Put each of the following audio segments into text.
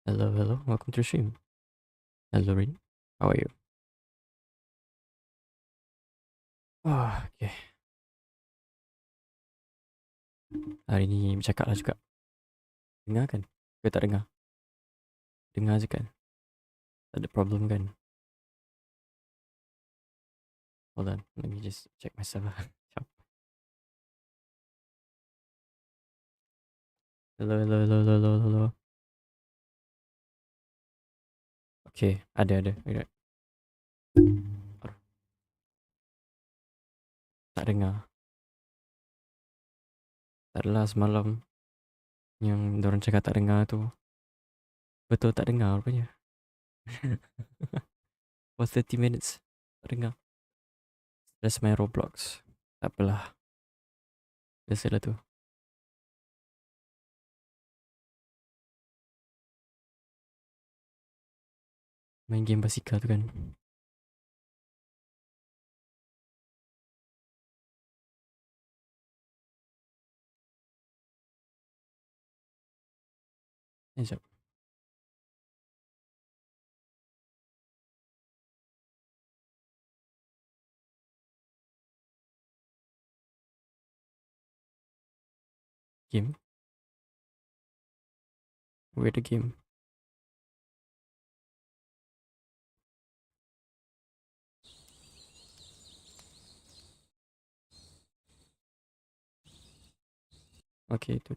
Hello, hello. Welcome to the stream. Hello, Rin. How are you? Okay. Hari ni bercakap lah juga. Dengar kan? Ke tak dengar? Dengar je kan? Tak ada problem kan? Hold on. Let me just check myself lah. Sekejap. Hello, hello, hello, hello, hello, hello. Okay. Ada. Alright. Tak dengar. Tak adalah semalam yang diorang cakap tak dengar tu. Betul tak dengar rupanya. For 30 minutes. Tak dengar. That's main Roblox. Tak apalah. Biasalah tu. Main game basikal tu kan. Sekejap. Game. Where the game? Okay, tu.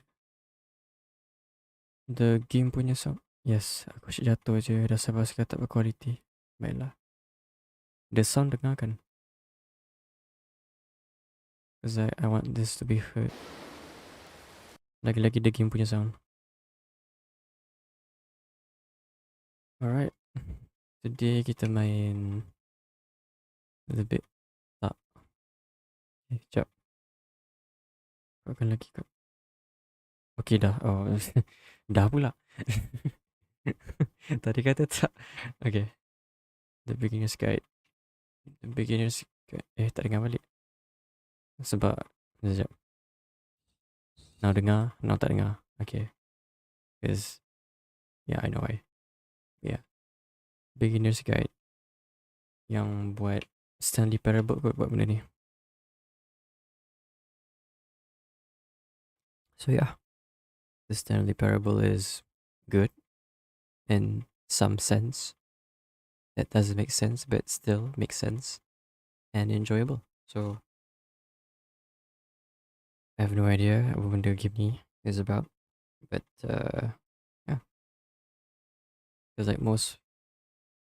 The game punya sound. Yes, aku asyik jatuh je. Dah sabar sekali tak berkualiti. Baiklah. The sound dengar kan? Because I want this to be heard. Lagi-lagi the game punya sound. Alright. Today kita main a little bit. Tak. Sekejap. Kau akan lagi kau. Okay dah. Oh. Dah pula. Tadi kata tak. Okay. The beginner's guide. The beginner's guide. Tak dengar balik. Sebab. Sekejap. Now dengar. Now tak dengar. Okay. Because. Yeah, I know why. Yeah. Beginner's guide. Yang buat Stanley Parable kot buat benda ni. So yeah. The Stanley Parable is good. In some sense. That doesn't make sense, but still makes sense. And enjoyable. So. I have no idea what benda game ni is about. But yeah. Because like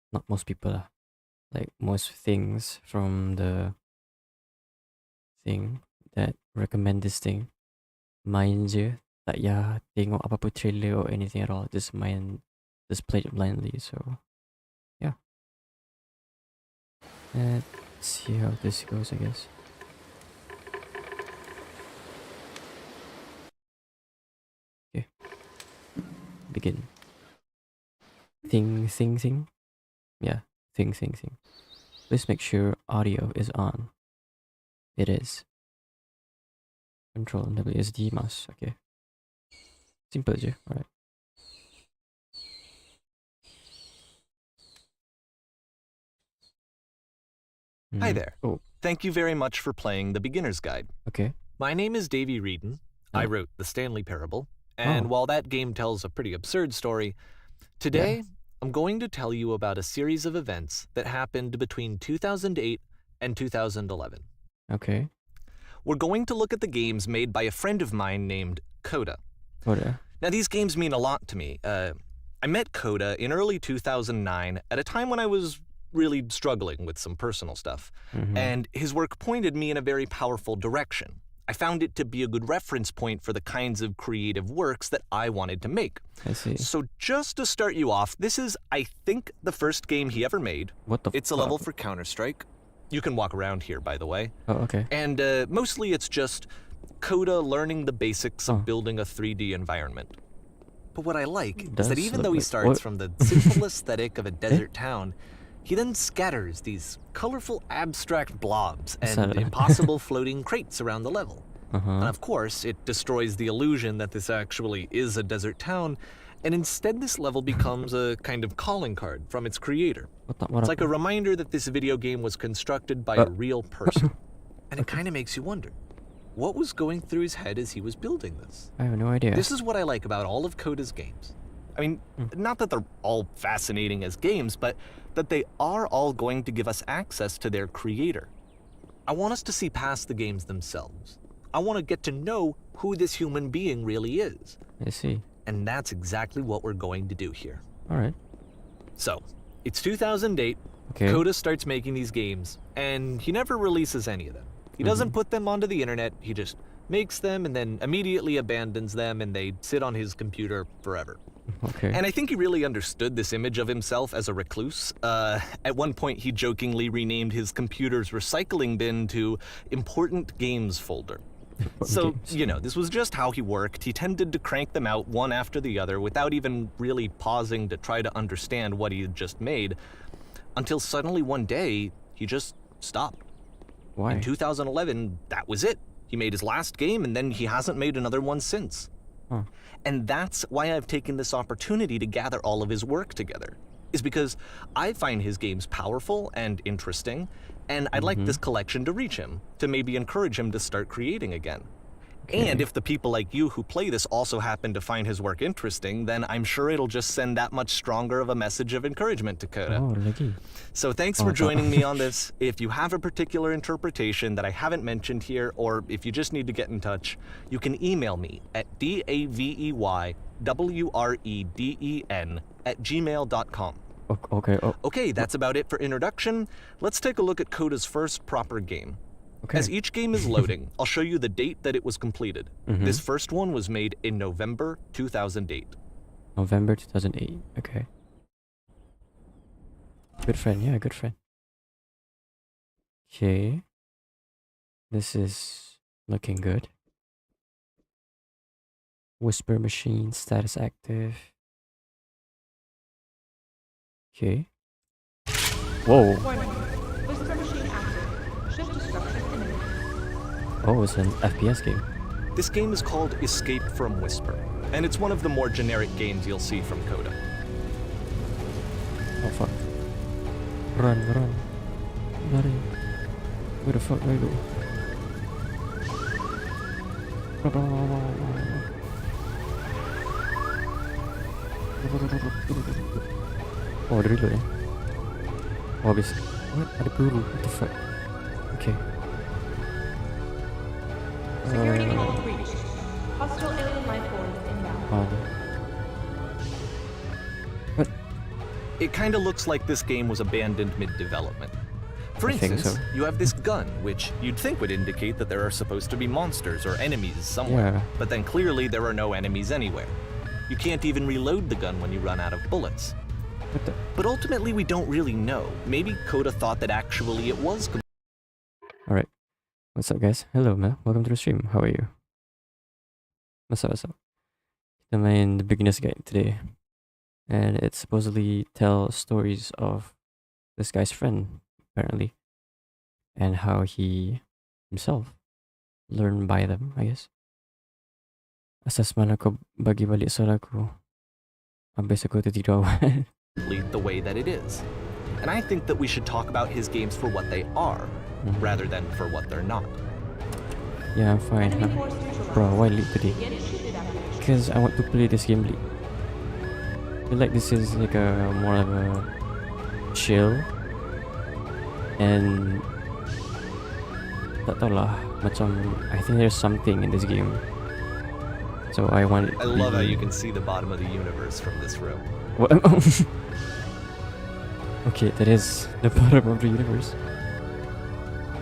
not most people lah. Like most things from the thing that recommend this thing. Main je. Tak payah tengok apa-apa trailer or anything at all. Just play it blindly. So yeah. Let's see how this goes, I guess. Okay. Begin. Thing. Yeah. Thing. Please make sure audio is on. It is. Control WSD mouse. Okay. Simple je. Alright. Hi there. Thank you very much for playing the Beginner's Guide. Okay. My name is Davey Reedon. I wrote The Stanley Parable. And while that game tells a pretty absurd story, today I'm going to tell you about a series of events that happened between 2008 and 2011. Okay. We're going to look at the games made by a friend of mine named Coda. Coda. Now, these games mean a lot to me. I met Coda in early 2009 at a time when I was really struggling with some personal stuff. Mm-hmm. And his work pointed me in a very powerful direction. I found it to be a good reference point for the kinds of creative works that I wanted to make. I see. So just to start you off, this is, I think, the first game he ever made. What the It's a level for Counter-Strike. You can walk around here, by the way. Oh, okay. And mostly it's just Coda learning the basics of building a 3D environment. But what I like is that even though he starts from the simple aesthetic of a desert town, he then scatters these colorful abstract blobs and impossible floating crates around the level. And of course, it destroys the illusion that this actually is a desert town, And instead, this level becomes a kind of calling card from its creator. What It's like a reminder that this video game was constructed by a real person. And it kind of makes you wonder, what was going through his head as he was building this? I have no idea. This is what I like about all of Coda's games. I mean, not that they're all fascinating as games, but that they are all going to give us access to their creator. I want us to see past the games themselves. I want to get to know who this human being really is. I see. And that's exactly what we're going to do here. All right. So, it's 2008. Okay. Coda starts making these games, and he never releases any of them. He doesn't put them onto the internet. He just makes them and then immediately abandons them, and they sit on his computer forever. Okay. And I think he really understood this image of himself as a recluse. At one point, he jokingly renamed his computer's recycling bin to Important Games Folder. So, you know, this was just how he worked. He tended to crank them out one after the other without even really pausing to try to understand what he had just made, until suddenly one day, he just stopped. Why? In 2011, that was it. He made his last game, and then he hasn't made another one since. Huh. And that's why I've taken this opportunity to gather all of his work together, is because I find his games powerful and interesting, and I'd like this collection to reach him, to maybe encourage him to start creating again. Okay. And if the people like you who play this also happen to find his work interesting, then I'm sure it'll just send that much stronger of a message of encouragement to Coda. Oh, lagi. So thanks for joining me on this. If you have a particular interpretation that I haven't mentioned here, or if you just need to get in touch, you can email me at daveywreden@gmail.com. Okay. Oh. Okay, that's about it for introduction. Let's take a look at Coda's first proper game. Okay. As each game is loading, I'll show you the date that it was completed. This first one was made in November 2008. November 2008. Okay. Good friend. Yeah, good friend. Okay. This is looking good. Whisper machine, status active. Okay. Whoa. Warning. Whisper machine active. Shift destruction imminent. Oh, it's an FPS game. This game is called Escape from Whisper, and it's one of the more generic games you'll see from Coda. Oh fuck. Run. Lari. Where the fuck do I go? Oh, ada reload eh? Oh, habis. What? Ada peluru. What the fuck? Okay. Security call reached. Hostile alien life forms inbound. What? It kinda looks like this game was abandoned mid-development. For I think instance, so. you have this gun, which you'd think would indicate that there are supposed to be monsters or enemies somewhere, Yeah. but then clearly there are no enemies anywhere. You can't even reload the gun when you run out of bullets. What the? But ultimately, we don't really know. Maybe Coda thought that actually it was Alright. What's up, guys? Hello, man. Welcome to the stream. How are you? What's up? Kita main the beginner's guide today. And it supposedly tells stories of this guy's friend, apparently. And how he himself learned by them, I guess. Asas mana kau bagi balik suara aku. Habis aku tertidur awal. complete the way that it is. And I think that we should talk about his games for what they are, rather than for what they're not. Yeah, I'm fine. Enemy Huh? force neutralized. Bro, why late today? Begin shooting activation. Because I want to play this game late. I feel like this is like a more of a chill. And tak tahu lah, macam I think there's something in this game. So I want it I to love how be- you can see the bottom of the universe from this room. What? Okay, that is the bottom of the universe.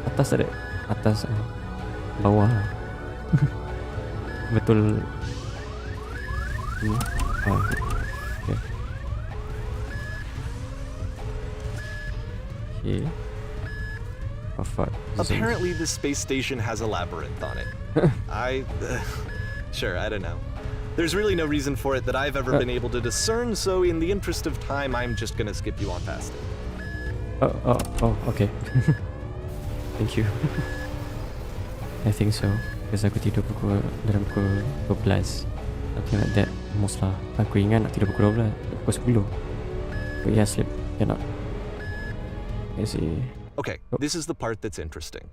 Atas ada? Atas, bawah. Betul. Oh, okay. Okay. Oh fuck. Apparently, this space station has a labyrinth on it. Sure, I don't know. There's really no reason for it that I've ever been able to discern, so in the interest of time, I'm just gonna skip you on past it. Oh, okay. Thank you. I think so. Because aku tidur dalam pukul 12. Something like that. Almost lah. Aku ingat nak tidur pukul 12, pukul 10. But yeah, sleep cannot. I see. Okay, this is the part that's interesting.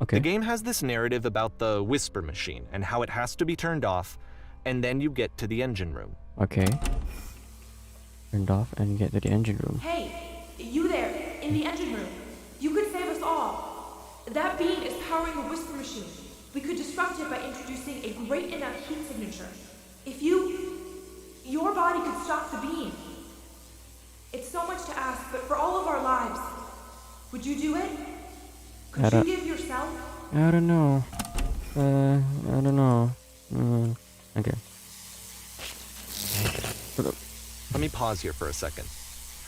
Okay. The game has this narrative about the whisper machine and how it has to be turned off, and then you get to the engine room. Okay. Turned off and get to the engine room. Hey, you there, in the engine room. You could save us all. That beam is powering a whisper machine. We could disrupt it by introducing a great enough heat signature. If your body could stop the beam. It's so much to ask, but for all of our lives, would you do it? Could you give yourself? I don't know. I don't know. Okay. Let me pause here for a second.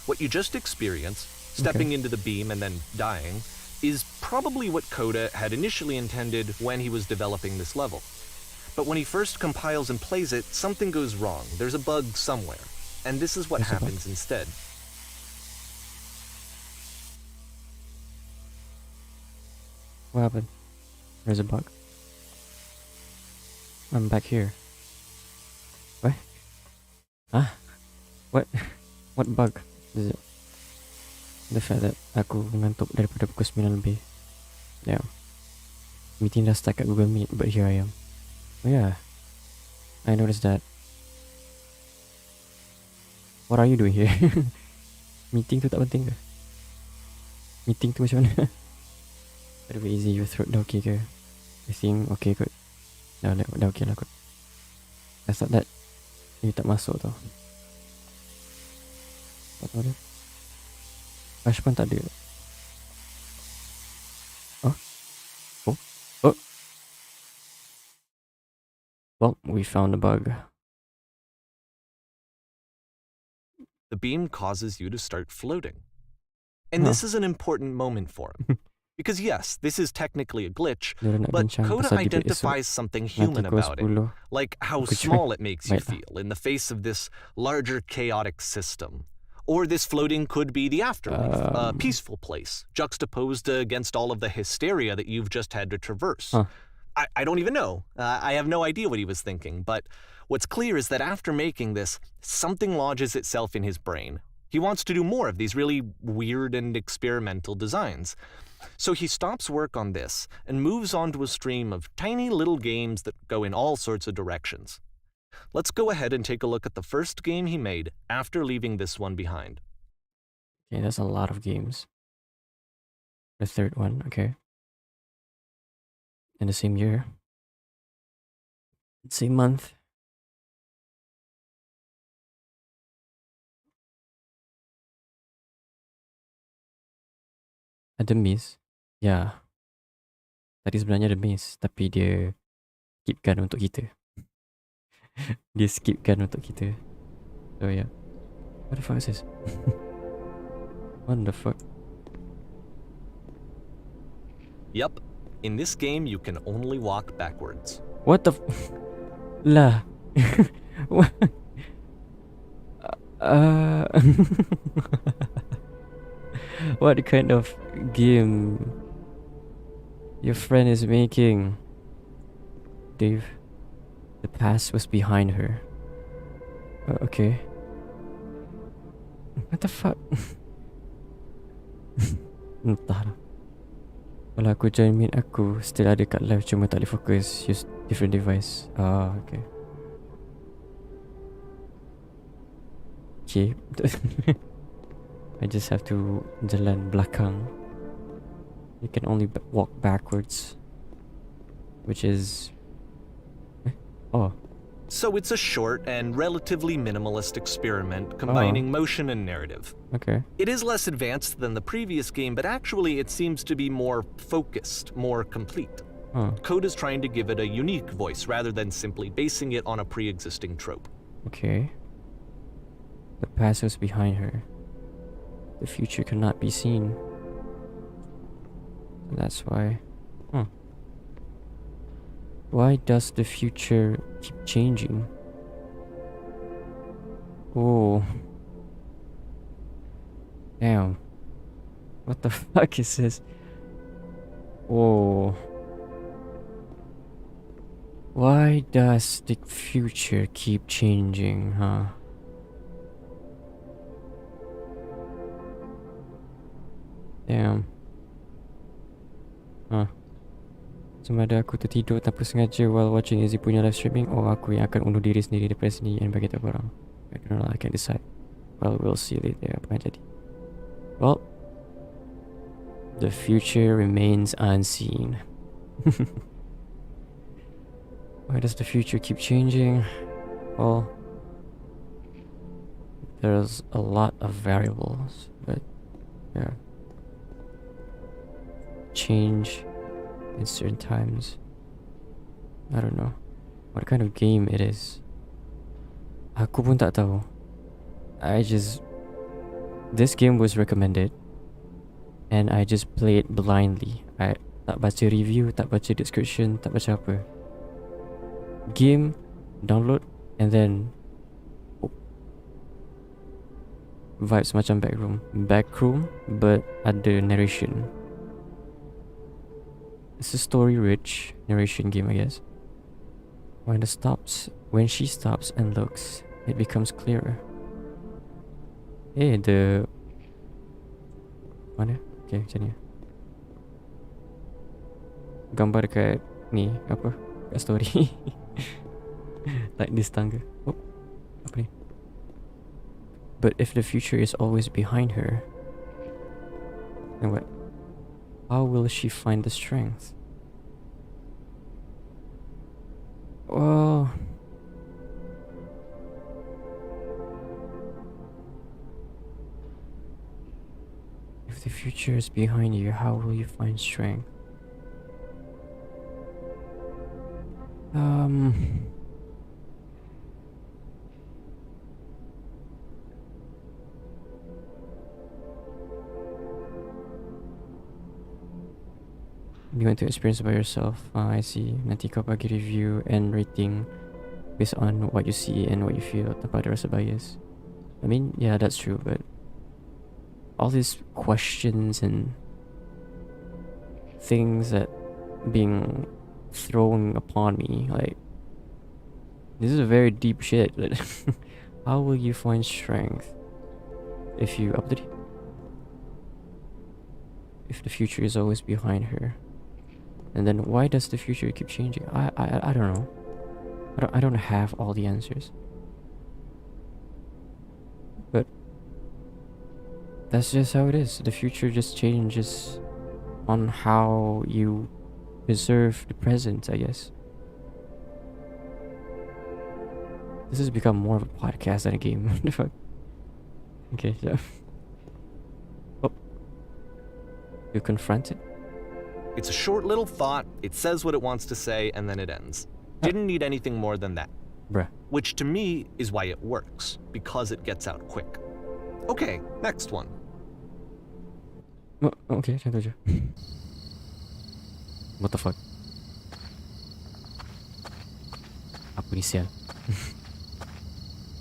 What you just experienced, stepping into the beam and then dying, is probably what Coda had initially intended when he was developing this level. But when he first compiles and plays it, something goes wrong. There's a bug somewhere. And this is what happens instead. What happened? There's a bug. I'm back here. What? Huh? What? What bug is it? The fact that aku ngantuk daripada pukul 9 lebih. Yeah. Meeting dah start kat Google Meet, but here I am. Oh yeah. I noticed that. What are you doing here? Meeting tu tak penting ke? Meeting tu macam mana? Aduh, easy, your throat dah okay ke? I think okay kot. Dah okay lah kot. I thought that you tak masuk tau. Apa tu dia? Rush pun tak ada. Oh? Oh? Oh? Well, we found a bug. The beam causes you to start floating. And this is an important moment for him. Because yes, this is technically a glitch, but Coda identifies something human about it, like how small it makes you feel in the face of this larger chaotic system. Or this floating could be the afterlife, a peaceful place, juxtaposed against all of the hysteria that you've just had to traverse. I don't even know. I have no idea what he was thinking, but what's clear is that after making this, something lodges itself in his brain. He wants to do more of these really weird and experimental designs. So he stops work on this and moves on to a stream of tiny little games that go in all sorts of directions. Let's go ahead and take a look at the first game he made after leaving this one behind. Okay, that's a lot of games. The third one, okay. In the same year. Same month. Ada miss. Ya. Tadi sebenarnya ada miss, tapi dia skipkan untuk kita. Dia skipkan untuk kita. So yeah. What the fuck is this? What the fuck? Yep. In this game, you can only walk backwards. What the lah. What? What kind of game your friend is making? Dave. The past was behind her. Okay. What the fuck? Entahlah. Kalau aku join meet aku still ada kat live, cuma tak boleh fokus, use different device. Okay. Okay. I just have to jalan belakang. You can only walk backwards, which is So it's a short and relatively minimalist experiment combining motion and narrative. Okay. It is less advanced than the previous game, but actually it seems to be more focused, more complete. Coda's trying to give it a unique voice rather than simply basing it on a pre-existing trope. Okay. The past was behind her. The future cannot be seen. That's why. Why does the future keep changing? Oh. Damn. What the fuck is this? Oh. Why does the future keep changing, huh? Damn. Huh. Sama ada aku tertidur tanpa sengaja while watching Izzy punya live streaming, or aku yang akan undur diri sendiri daripada sini dan bagi tahu korang. I don't know, I can't decide. Well, we'll see later apa yang jadi. Well, the future remains unseen. Why does the future keep changing? Well, there's a lot of variables, but yeah. Change in certain times. I don't know what kind of game it is. Aku pun tak tahu. This game was recommended and I just play it blindly. I tak baca review, tak baca description, tak baca apa. Game, download, and then vibes macam Backroom, but ada narration. It's a story-rich narration game, I guess. When she stops and looks, it becomes clearer. Mana? Okay, macam ni. Gambar dekat ni, apa? Kat story. Like this tangga. Oh, apa ni? But if the future is always behind her, then what? How will she find the strength? Well, if the future is behind you, how will you find strength? You want to experience it by yourself. I see. Nanti kau bagi review and rating based on what you see and what you feel tanpa ada rasa bias. I mean, yeah, that's true, but all these questions and things that being thrown upon me, like, this is a very deep shit. How will you find strength if you if the future is always behind her? And then why does the future keep changing? I don't know. I don't have all the answers. But that's just how it is. The future just changes on how you preserve the present, I guess. This has become more of a podcast than a game. What the fuck? Okay, so. Oh. You confront it? It's a short little thought, it says what it wants to say, and then it ends. Didn't need anything more than that. Bruh. Which to me is why it works, because it gets out quick. Okay, next one. Okay, macam tu je. What the fuck? Apa ni sial?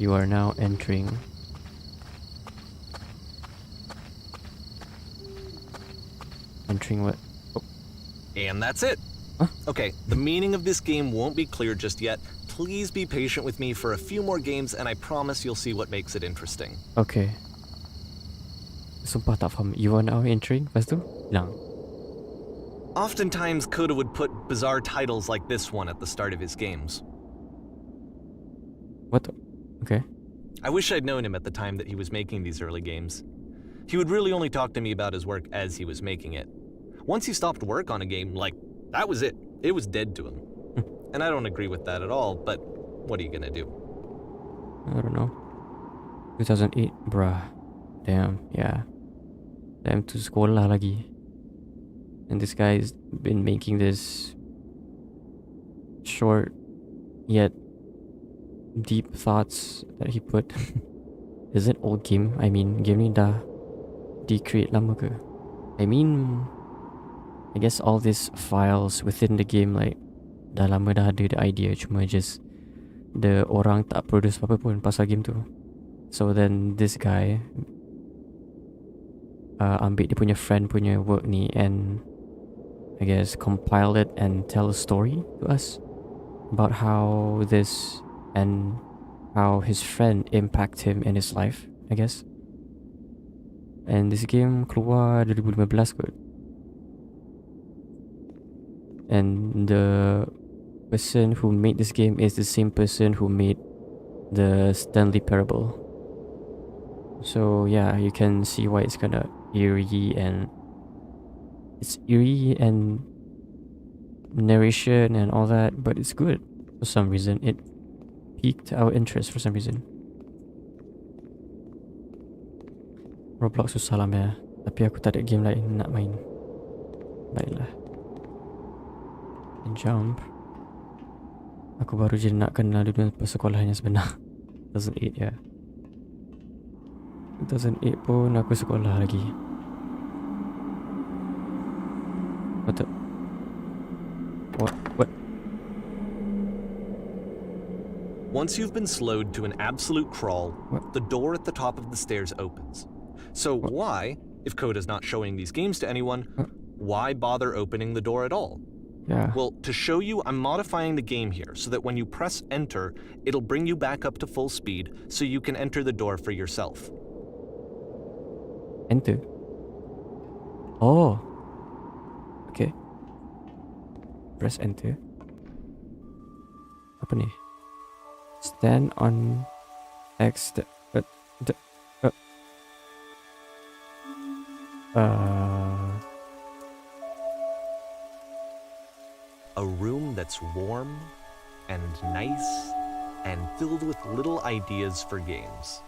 You are now entering. Entering what? And that's it. Huh? Okay, the meaning of this game won't be clear just yet. Please be patient with me for a few more games and I promise you'll see what makes it interesting. Okay. Sumpah tak faham. You are now entering? Lepas tu? Hilang. Oftentimes, Coda would put bizarre titles like this one at the start of his games. What the? Okay. I wish I'd known him at the time that he was making these early games. He would really only talk to me about his work as he was making it. Once he stopped work on a game, like, that was it. It was dead to him. And I don't agree with that at all, but what are you gonna do? I don't know. 2008, bruh. Damn, yeah. Damn, to sekolah lagi. And this guy's been making this short yet deep thoughts that he put. Is it old game? I mean, game ni dah di-create lama ke? I mean, I guess all these files within the game, like, dah lama dah ada the idea, cuma just the orang tak produce apa pun pasal game tu. So then this guy ambil dia punya friend punya work ni and I guess compile it and tell a story to us. about how this and how his friend impact him in his life, I guess. And this game keluar 2015 kot. And the person who made this game is the same person who made the Stanley Parable. So yeah, you can see why it's kind of eerie and narration and all that, but it's good for some reason. It piqued our interest for some reason. Roblox susah lah ya, tapi aku tak ada game lain nak main. Baiklah. And jump. Aku baru je nak kenal dunia persekolahan yang sebenar. 2008 ya. 2008 pun aku sekolah lagi. What the? What? Once you've been slowed to an absolute crawl, What? the door at the top of the stairs opens. So What? why, if Coda's not showing these games to anyone, Huh? why bother opening the door at all? Yeah. Well, to show you, I'm modifying the game here so that when you press enter, it'll bring you back up to full speed so you can enter the door for yourself. Enter. Oh. Okay. Press enter. Apa ni? Stand on X. A room that's warm and nice and filled with little ideas for games.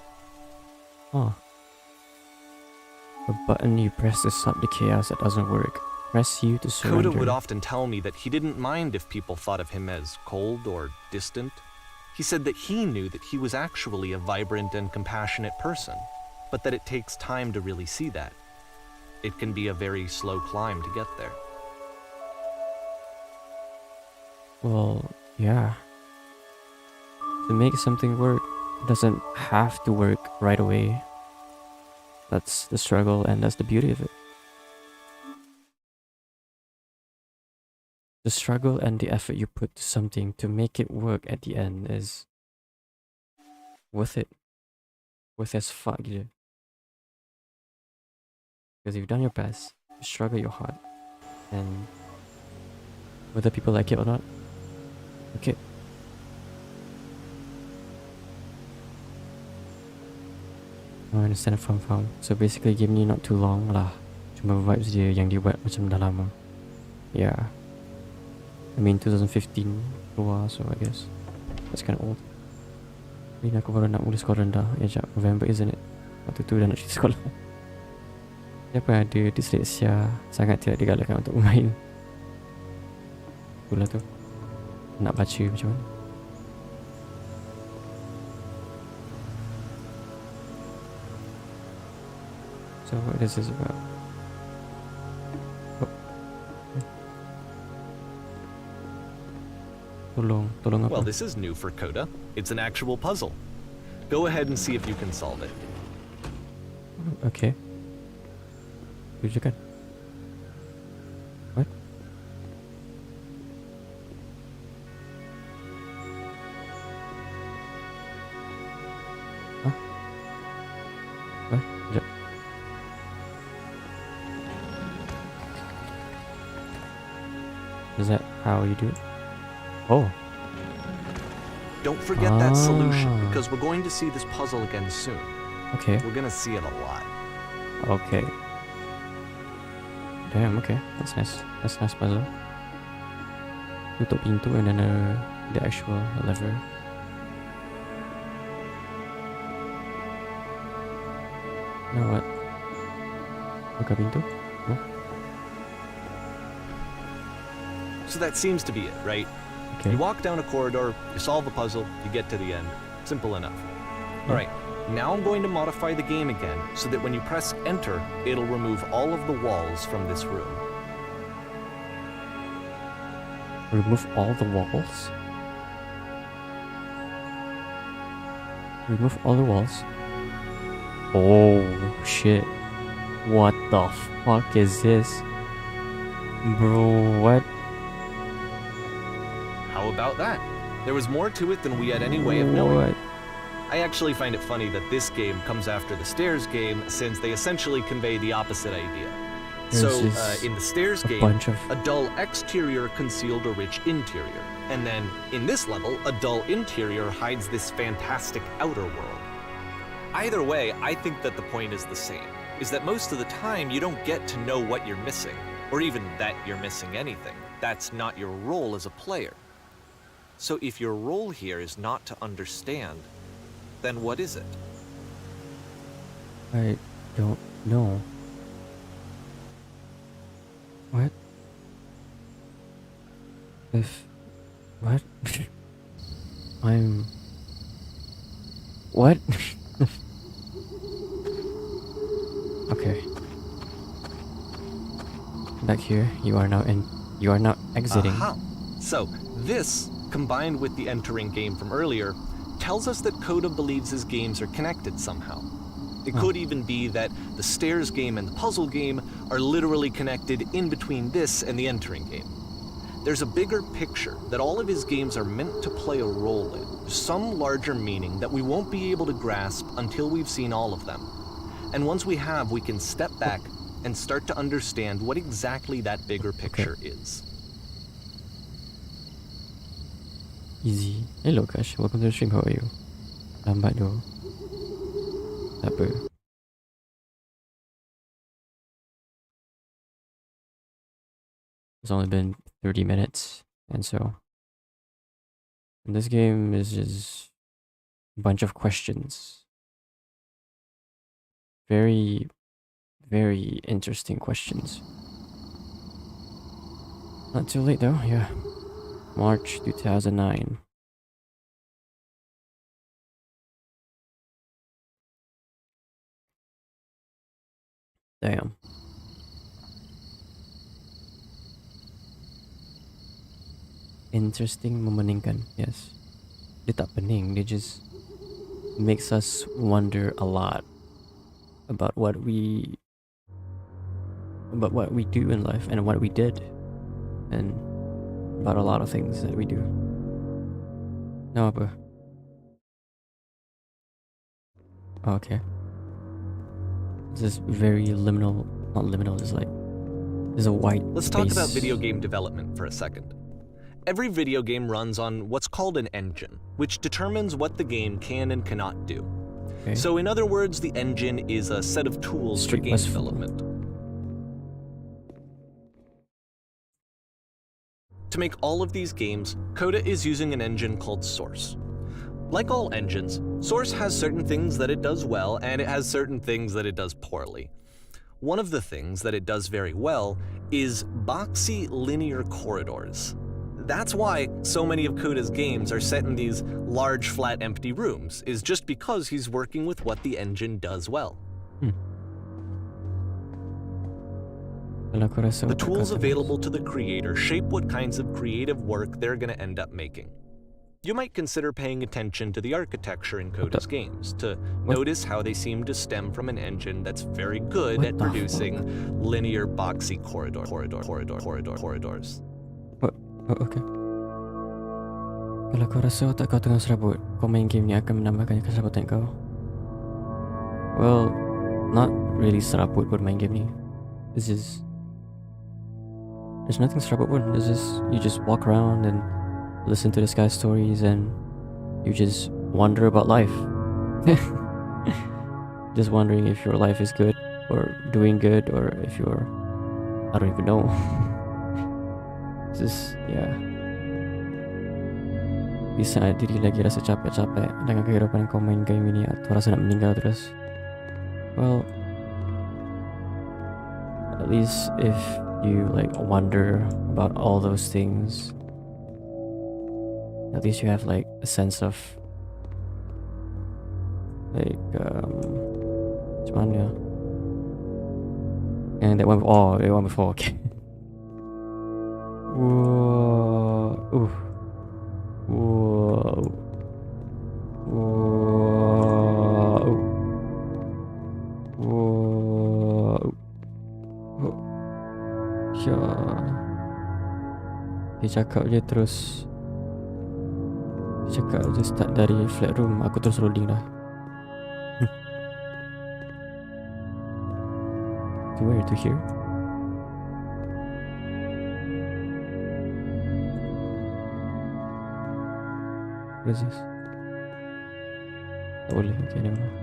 Oh. A button you press to stop the chaos that doesn't work. Press U to surrender. Coda would often tell me that he didn't mind if people thought of him as cold or distant. He said that he knew that he was actually a vibrant and compassionate person, but that it takes time to really see that. It can be a very slow climb to get there. Well, yeah. To make something work, it doesn't have to work right away. That's the struggle and that's the beauty of it. The struggle and the effort you put to something to make it work at the end is worth it. Worth as fuck, gitu. Because you've done your best, you struggle your heart, and whether people like it or not, okay. Oh, I understand, faham. So basically game ni not too long lah. Cuma vibes dia yang dia buat macam dah lama. Yeah. I mean 2015 keluar, so I guess that's kind of old. Ini aku baru nak mula sekolah rendah. Ya jap, November isn't it? Waktu tu dah nak cerita sekolah. Siapa yang ada dyslexia sangat tidak digalakkan untuk bermain. Itulah tu. Nak baca macam mana. So what is this about? Oh. Tolong apa? Well, this is new for Coda. It's an actual puzzle. Go ahead and see if you can solve it. Okay. Tunjukkan. What? Huh? What? Sekejap. Is that how you do it? Oh. Don't forget that solution, Ah. because we're going to see this puzzle again soon. Okay. We're gonna see it a lot. Okay. Damn, okay. That's nice. That's nice puzzle. Tutup pintu and then the actual lever. Now what? Buka pintu? No? So that seems to be it, right? Okay. You walk down a corridor, you solve a puzzle, you get to the end. Simple enough. All right, now I'm going to modify the game again so that when you press enter, it'll remove all of the walls from this room. Remove all the walls? Remove all the walls? Oh shit. What the fuck is this? Bro, what? How about that? There was more to it than we had any way of knowing. What? I actually find it funny that this game comes after the Stairs game, since they essentially convey the opposite idea. In the Stairs game, a dull exterior concealed a rich interior. And then, in this level, a dull interior hides this fantastic outer world. Either way, I think that the point is the same, is that most of the time you don't get to know what you're missing, or even that you're missing anything. That's not your role as a player. So if your role here is not to understand, then what is it? I don't know. What? What? I'm... What? Okay. Back here, you are now exiting. Aha. So, this, combined with the entering game from earlier, tells us that Coda believes his games are connected somehow. It could even be that the Stairs game and the puzzle game are literally connected in between this and the entering game. There's a bigger picture that all of his games are meant to play a role in, some larger meaning that we won't be able to grasp until we've seen all of them. And once we have, we can step back and start to understand what exactly that bigger picture is. Easy. Hello Kash, welcome to the stream, how are you? Lambat though. Tak apa. It's only been 30 minutes, and so this game is just a bunch of questions. Very, very interesting questions. Not too late though, yeah. March 2009. Damn. Interesting, memeningkan, yes. Dia tak pening, dia just makes us wonder a lot about what we do in life and what we did, and about a lot of things that we do. No, apa? Oh, okay. This is very liminal, not liminal, just like there's a white Let's space. talk about video game development for a second. Every video game runs on what's called an engine, which determines what the game can and cannot do. Okay. So in other words, the engine is a set of tools for game development. To make all of these games, Coda is using an engine called Source. Like all engines, Source has certain things that it does well, and it has certain things that it does poorly. One of the things that it does very well is boxy linear corridors. That's why so many of Coda's games are set in these large, flat, empty rooms, is just because he's working with what the engine does well. The tools available to the creator shape what kinds of creative work they're going to end up making. You might consider paying attention to the architecture in Coda's games, to notice how they seem to stem from an engine that's very good at producing linear, boxy corridors. Oh, okay. Kalau kau rasa otak kau tengah serabut, kau main game ni akan menambahkan keserabutan kau. Well, not really serabut pun main game ni. It's just... There's nothing serabut pun. It's just... You just walk around and listen to this guy's stories and you just wonder about life. Just wondering if your life is good or doing good, or if you're... I don't even know. Just, yeah. Di saat diri lagi rasa capek-capek dengan kehidupan kau main game ini atau rasa nak meninggal terus. Well, at least if you like wonder about all those things, at least you have like a sense of like macam mana? And that one, oh, that one before, okay. Whoa, ooh. Whoa. Whoa. Whoa. Ya. Dia cakap je terus cakap je start dari flat room, aku terus rolling dah. To where? To here? What is this? Tak boleh, okay, never mind.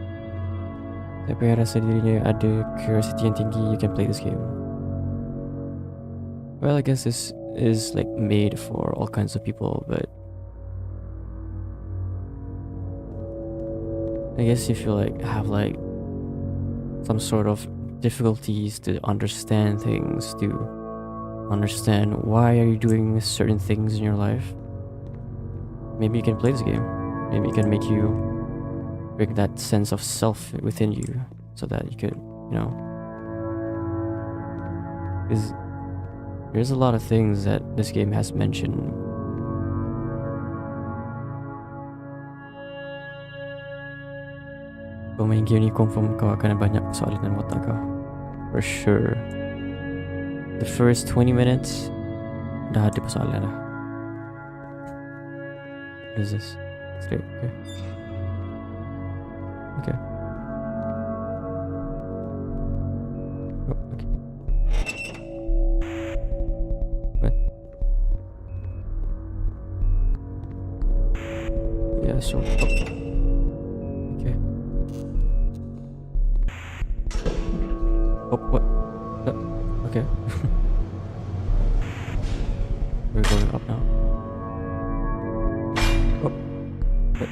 Siapa yang rasa dirinya ada curiosity yang tinggi, you can play this game. Well, I guess this is like made for all kinds of people, but I guess if you like have like some sort of difficulties to understand things, to understand why are you doing certain things in your life, maybe you can play this game. Maybe it can make you bring that sense of self within you, so that you could, you know, because there's a lot of things that this game has mentioned. Kau main game ni confirm kau akan banyak soalan dalam otak kau, for sure. The first 20 minutes dah ada persoalan dah. What is this? Straight, okay. Okay. Oh, okay. What? Yeah, so okay. Oh, what? Okay. We're going up now. Oh. What?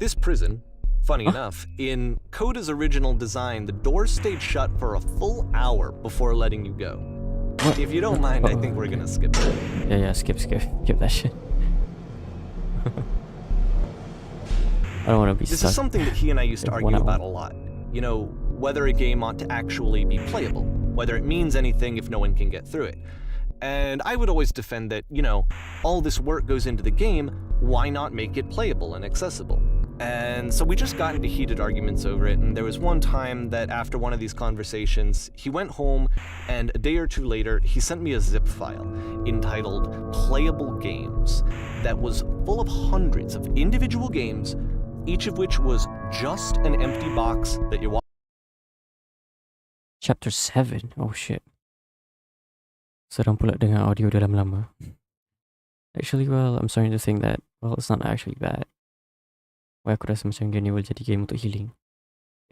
This prison, funny enough, in Coda's original design, the doors stayed shut for a full hour before letting you go. What? If you don't mind, I think we're gonna skip it. Yeah, skip that shit. I don't want to be This stuck. is something that he and I used to If argue one about a lot. You know, whether a game ought to actually be playable, whether it means anything if no one can get through it. And I would always defend that, you know, all this work goes into the game, why not make it playable and accessible? And so we just got into heated arguments over it, and there was one time that after one of these conversations, he went home, and a day or two later, he sent me a zip file entitled Playable Games that was full of hundreds of individual games, each of which was just an empty box that you walk. Chapter 7. Oh shit. Seram pula dengar audio dalam lama. Actually, well, I'm starting to think that, well, it's not actually bad. Why aku rasa macam dia ni will jadi game untuk healing.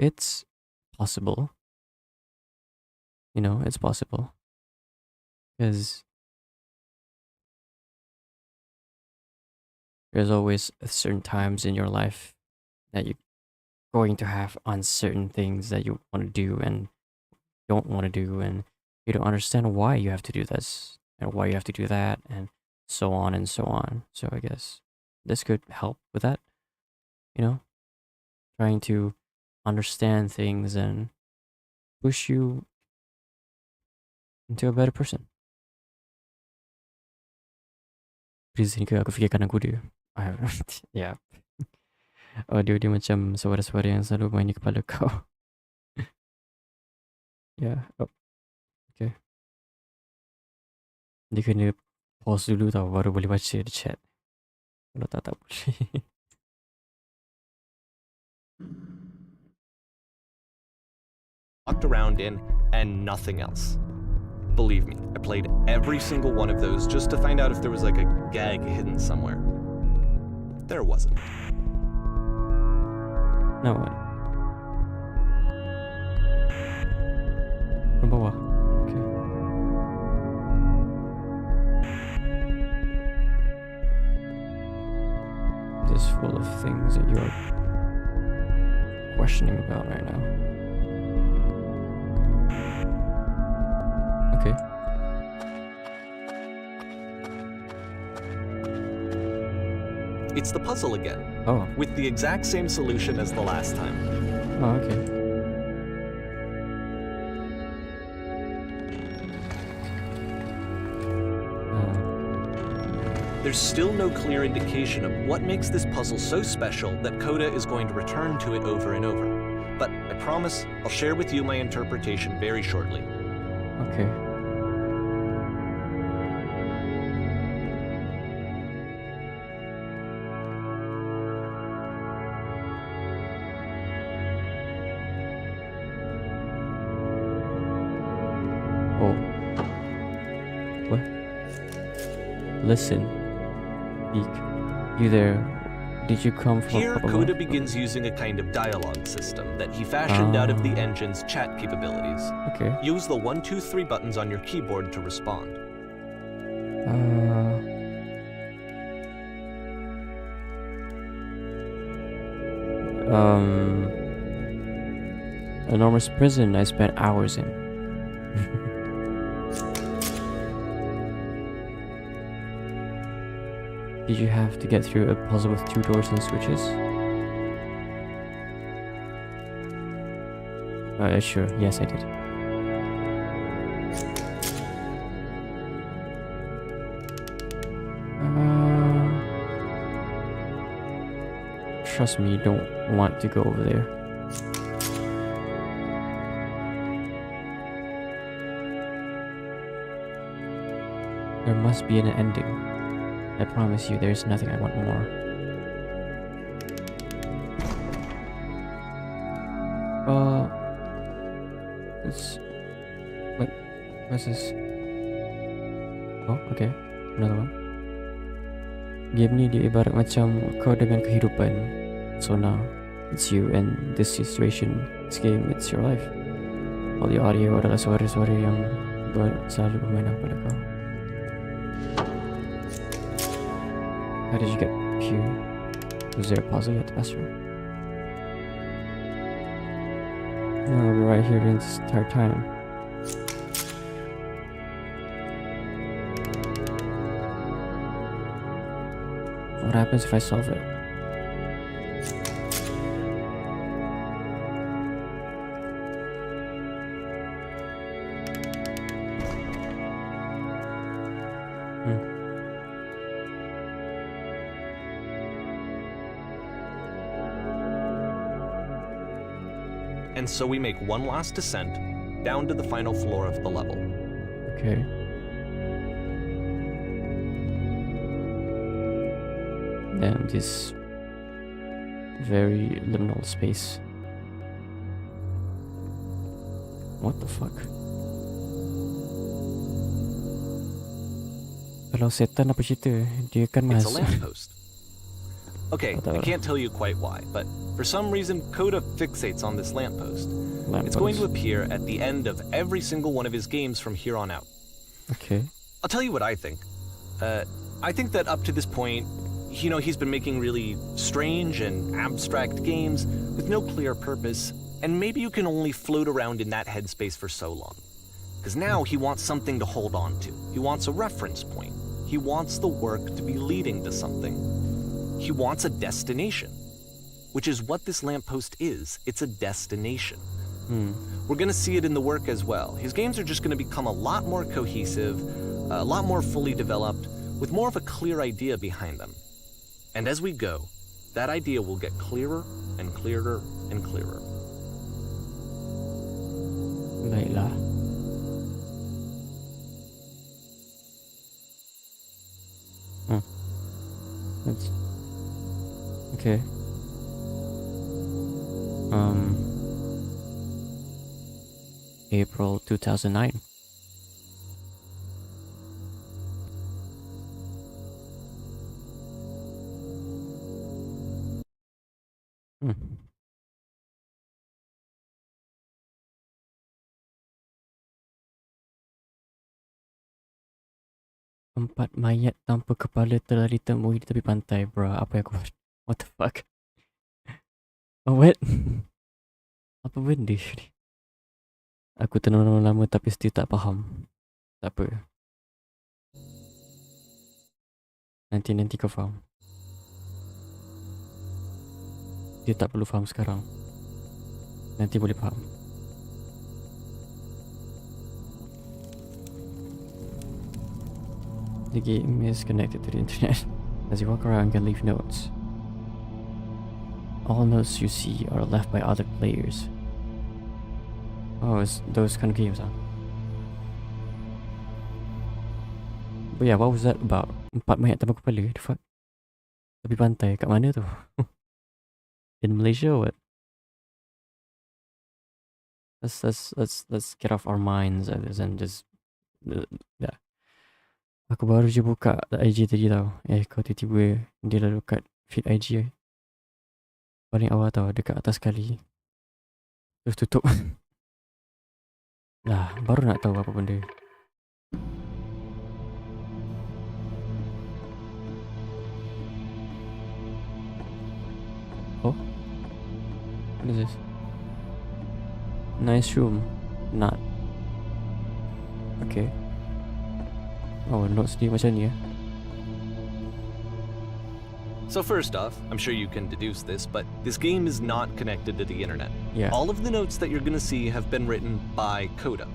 It's possible. You know, it's possible. Because there's always certain times in your life that you're going to have uncertain things that you want to do and don't want to do, and you don't understand why you have to do this and why you have to do that, and so on and so on. So I guess this could help with that, you know, trying to understand things and push you into a better person. Reason ke aku fikirkan aku dia. Yeah. Audio dia macam suara-suara yang selalu main di kepala kau. Yeah. Oh. Okay. Dia kena pause dulu tau, baru boleh baca di chat. Kalau tak boleh. Walked around in, and nothing else. Believe me, I played every single one of those just to find out if there was like a gag hidden somewhere. There wasn't. Now what? From bawah. Okay. This is full of things that you're questioning about right now. Okay. It's the puzzle again, Oh. with the exact same solution as the last time. Oh, okay. There's still no clear indication of what makes this puzzle so special that Coda is going to return to it over and over. But I promise I'll share with you my interpretation very shortly. Okay. listen. Speak. You there? Did you come from? Here, Coda begins using a kind of dialogue system that he fashioned out of the engine's chat capabilities. Okay. Use the 1, 2, 3 buttons on your keyboard to respond. Enormous prison I spent hours in. Did you have to get through a puzzle with 2 doors and switches? Sure. Yes, I did. Trust me, you don't want to go over there. There must be an ending. I promise you, there's nothing I want more. What's this? Oh, okay. Another one. Game ni dia ibarat macam kau dengan kehidupan. So now, it's you and this situation. This game, it's your life. All the audio adalah suara-suara yang selalu bermain pada kau. How did you get here? Was there a puzzle you had to pass through? No, I'll be right here this entire time. What happens if I solve it? And so we make one last descent down to the final floor of the level. Okay. Damn, this very liminal space. What the fuck? Kalau setan apa cerita? Dia kan It's a masuk. lamppost. Okay, I can't tell you quite why, but for some reason, Coda fixates on this lamppost. It's going to appear at the end of every single one of his games from here on out. Okay. I'll tell you what I think. I think that up to this point, you know, he's been making really strange and abstract games with no clear purpose, and maybe you can only float around in that headspace for so long. Because now he wants something to hold on to. He wants a reference point. He wants the work to be leading to something. He wants a destination, which is what this lamppost is. It's a destination. We're going to see it in the work as well. His games are just going to become a lot more cohesive, a lot more fully developed, with more of a clear idea behind them. And as we go, that idea will get clearer and clearer and clearer. Baiklah. That's okay. April 2009. Empat mayat tanpa kepala telah ditemui di tepi pantai, bro. Apa yang aku... What the fuck? Oh, what? Apa benda ni? Aku tenung lama tapi still tak faham. Tak apa. Nanti kau faham. Dia tak perlu faham sekarang. Nanti boleh faham. The game is connected to the internet. As you walk around, you can leave notes. All notes you see are left by other players. Oh, it's those kind of games, huh? But yeah, what was that about? Empat mayat tanpa kepala? The fuck? Tepi pantai, kat mana tu? In Malaysia or what? Let's get off our minds and just yeah. Aku baru je buka IG tadi tau. Kau tiba-tiba dia lalu kat feed IG paling awal tau, dekat atas sekali. Terus tutup. Lah, baru nak tahu apa benda. Oh, what is this? Nice room. Not. Okay. Oh, notes dia macam ni. So first off, I'm sure you can deduce this, but this game is not connected to the internet. Yeah. All of the notes that you're gonna see have been written by Coda.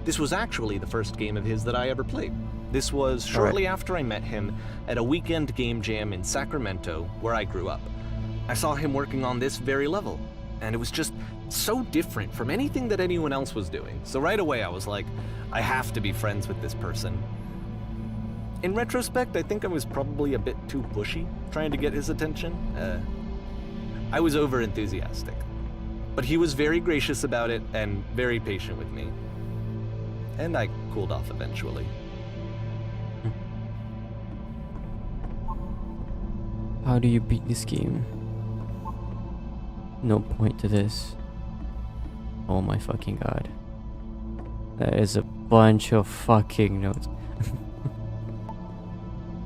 This was actually the first game of his that I ever played. This was shortly after I met him at a weekend game jam in Sacramento, where I grew up. I saw him working on this very level, and it was just so different from anything that anyone else was doing. So right away I was like, I have to be friends with this person. In retrospect, I think I was probably a bit too pushy trying to get his attention. I was over-enthusiastic. But he was very gracious about it and very patient with me. And I cooled off eventually. How do you beat this game? No point to this. Oh my fucking god. That is a bunch of fucking notes.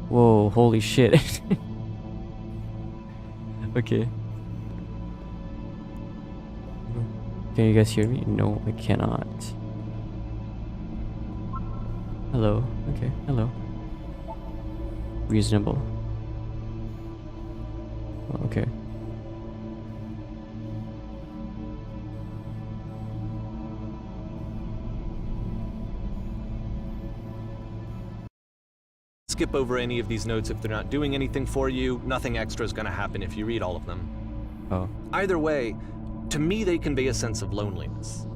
Whoa, holy shit. Okay. Can you guys hear me? No, I cannot. Hello. Okay, hello. Reasonable. Oh, okay. Skip over any of these notes if they're not doing anything for you. Nothing extra is going to happen if you read all of them. Oh. Either way, to me they convey a sense of loneliness.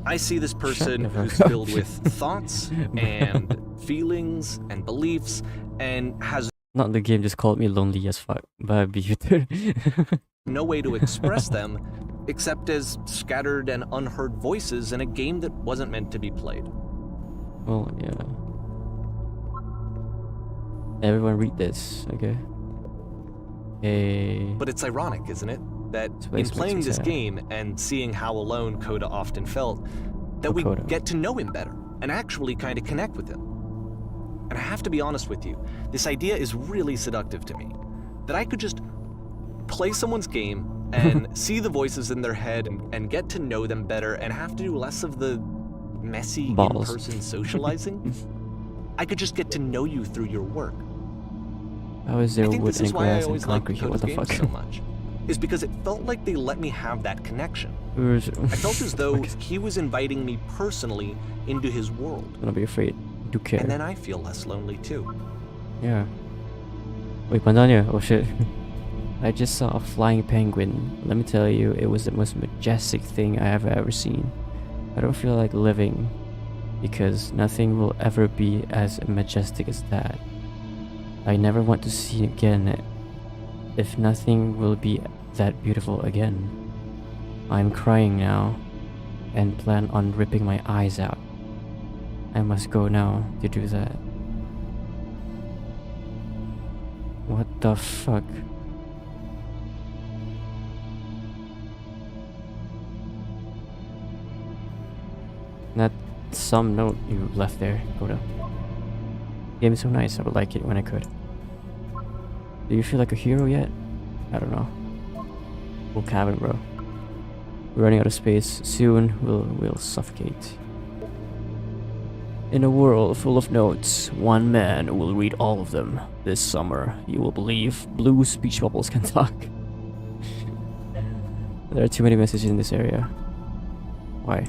I see this person Shut the who's fuck up. filled with thoughts and feelings and beliefs and has Not the game just called me lonely as fuck. Babi gitu. no way to express them except as scattered and unheard voices in a game that wasn't meant to be played. Well, yeah. Everyone read this, okay? But it's ironic, isn't it? That That's what in makes playing me this sad. game and seeing how alone Coda often felt, that we Coda. get to know him better and actually kind of connect with him. And I have to be honest with you, this idea is really seductive to me. That I could just play someone's game and see the voices in their head and get to know them better and have to do less of the messy Balls. in-person socializing. I could just get to know you through your work. How is I there think wood this is and why I grass and always liked concrete here? What Coda's the games fuck? so much. Is because it felt like they let me have that connection. Where's- I felt as though Okay. he was inviting me personally into his world. Don't be afraid. Do care. And then I feel less lonely too. Yeah. Wait, pandanya? Oh shit. I just saw a flying penguin. Let me tell you, it was the most majestic thing I have ever seen. I don't feel like living because nothing will ever be as majestic as that. I never want to see again if nothing will be that beautiful again. I'm crying now and plan on ripping my eyes out. I must go now to do that. What the fuck? That's some note you left there, Coda. Game is so nice, I would like it when I could. Do you feel like a hero yet? I don't know. Full cabin, bro. We're running out of space. Soon we'll suffocate. In a world full of notes, one man will read all of them. This summer, you will believe blue speech bubbles can talk. There are too many messages in this area. Why?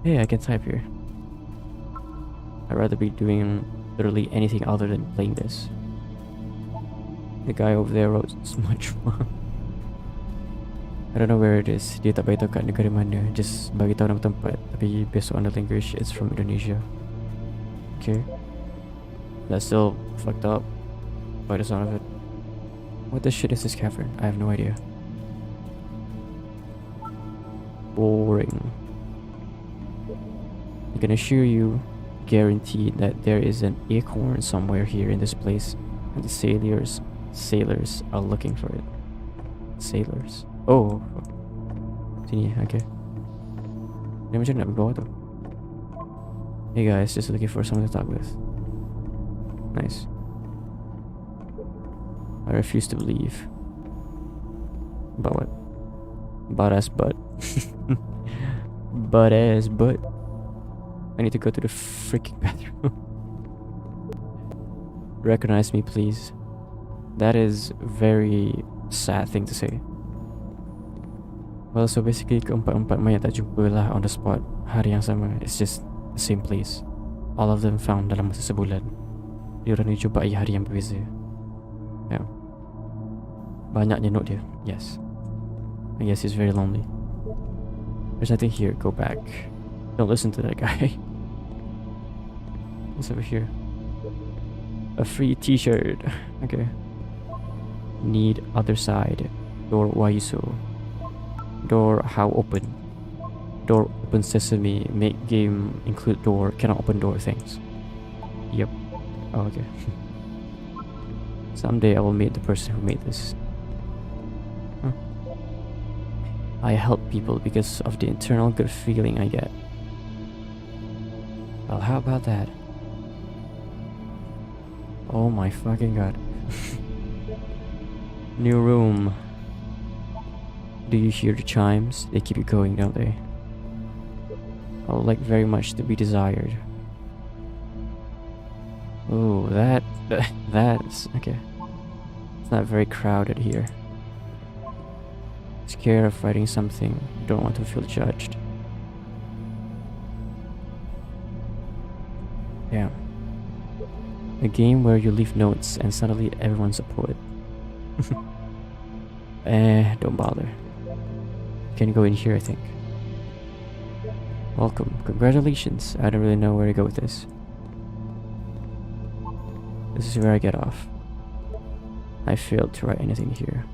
Hey, I can type here. I'd rather be doing literally anything other than playing this. The guy over there wrote much more. I don't know where it is. Dia tak beritahu kat negara mana. Just bagi tahu nama tempat. Tapi based on the language, it's from Indonesia. Okay. That's still fucked up by the sound of it. What the shit is this cavern? I have no idea. Boring. I can assure you, guaranteed that there is an acorn somewhere here in this place, and the sailors are looking for it. Sailors. Oh. Sini, okay. Dia macam nak pergi bawah tu. Hey guys, just looking for someone to talk with. Nice. I refuse to believe. About what? Butt ass butt. Butt ass butt. I need to go to the freaking bathroom. Recognize me, please. That is very sad thing to say. Well, so basically keempat-empat mayat tak jumpa lah on the spot hari yang sama. It's just the same place. All of them found dalam masa sebulan. Diorang dijumpai hari yang berbeza. Yeah. Banyaknya note dia. Yes. I guess he's very lonely. There's nothing here. Go back. Don't listen to that guy. What's over here? A free t-shirt. Okay. Need other side. Door waiso. Door how open. Door open sesame. Make game include door. Cannot open door things. Yep. Oh, okay. Someday I will meet the person who made this. Huh. I help people because of the internal good feeling I get. Well, how about that? Oh my fucking god. New room. Do you hear the chimes? They keep you going, don't they? I would like very much to be desired. Oh, that's okay. It's not very crowded here. Scared of writing something. Don't want to feel judged. Yeah. A game where you leave notes and suddenly everyone's a poet. Don't bother. Can go in here, I think. Welcome. Congratulations. I don't really know where to go with this. This is where I get off. I failed to write anything here.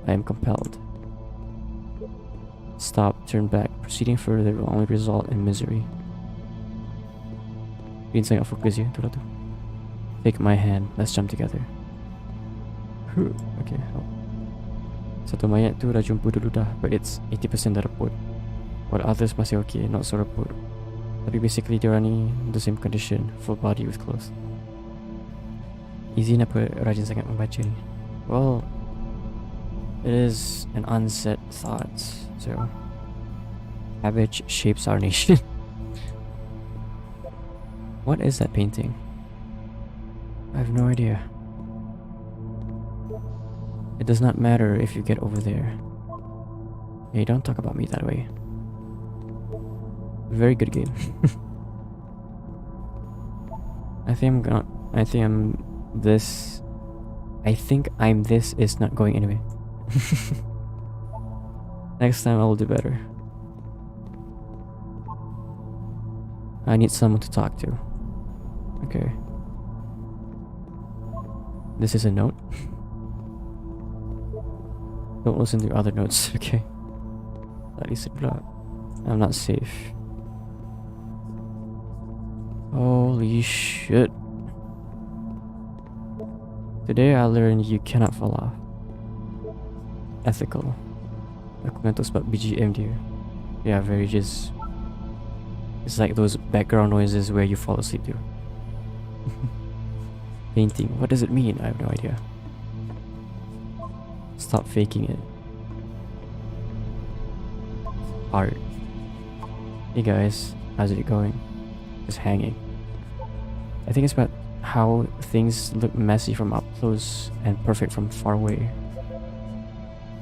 I am compelled. Stop, turn back. Proceeding further will only result in misery. Yun sangat fokus ya, tu lah tu. Take my hand, let's jump together. Okay, help. Satu mayat tu dah jumpa dulu dah, but it's 80% dah report. While others masih okay, not so report. Tapi basically dia orang ni the same condition, full body with clothes. Easy apa rajin sangat membaca ni? Well, it is an unsaid thought, so cabbage shapes our nation. What is that painting? I have no idea. It does not matter if you get over there. Hey, don't talk about me that way. Very good game. I think I'm this is not going anyway. Next time I will do better. I need someone to talk to. Okay. This is a note. Don't listen to other notes, okay? I'm not safe. Holy shit. Today I learned you cannot fall off. Ethical. Aku ngantuk sebab BGM dia. Yeah, very just... It's like those background noises where you fall asleep to. Painting. What does it mean? I have no idea. Stop faking it. Art. Hey guys, how's it going? Just hanging. I think it's about how things look messy from up close and perfect from far away.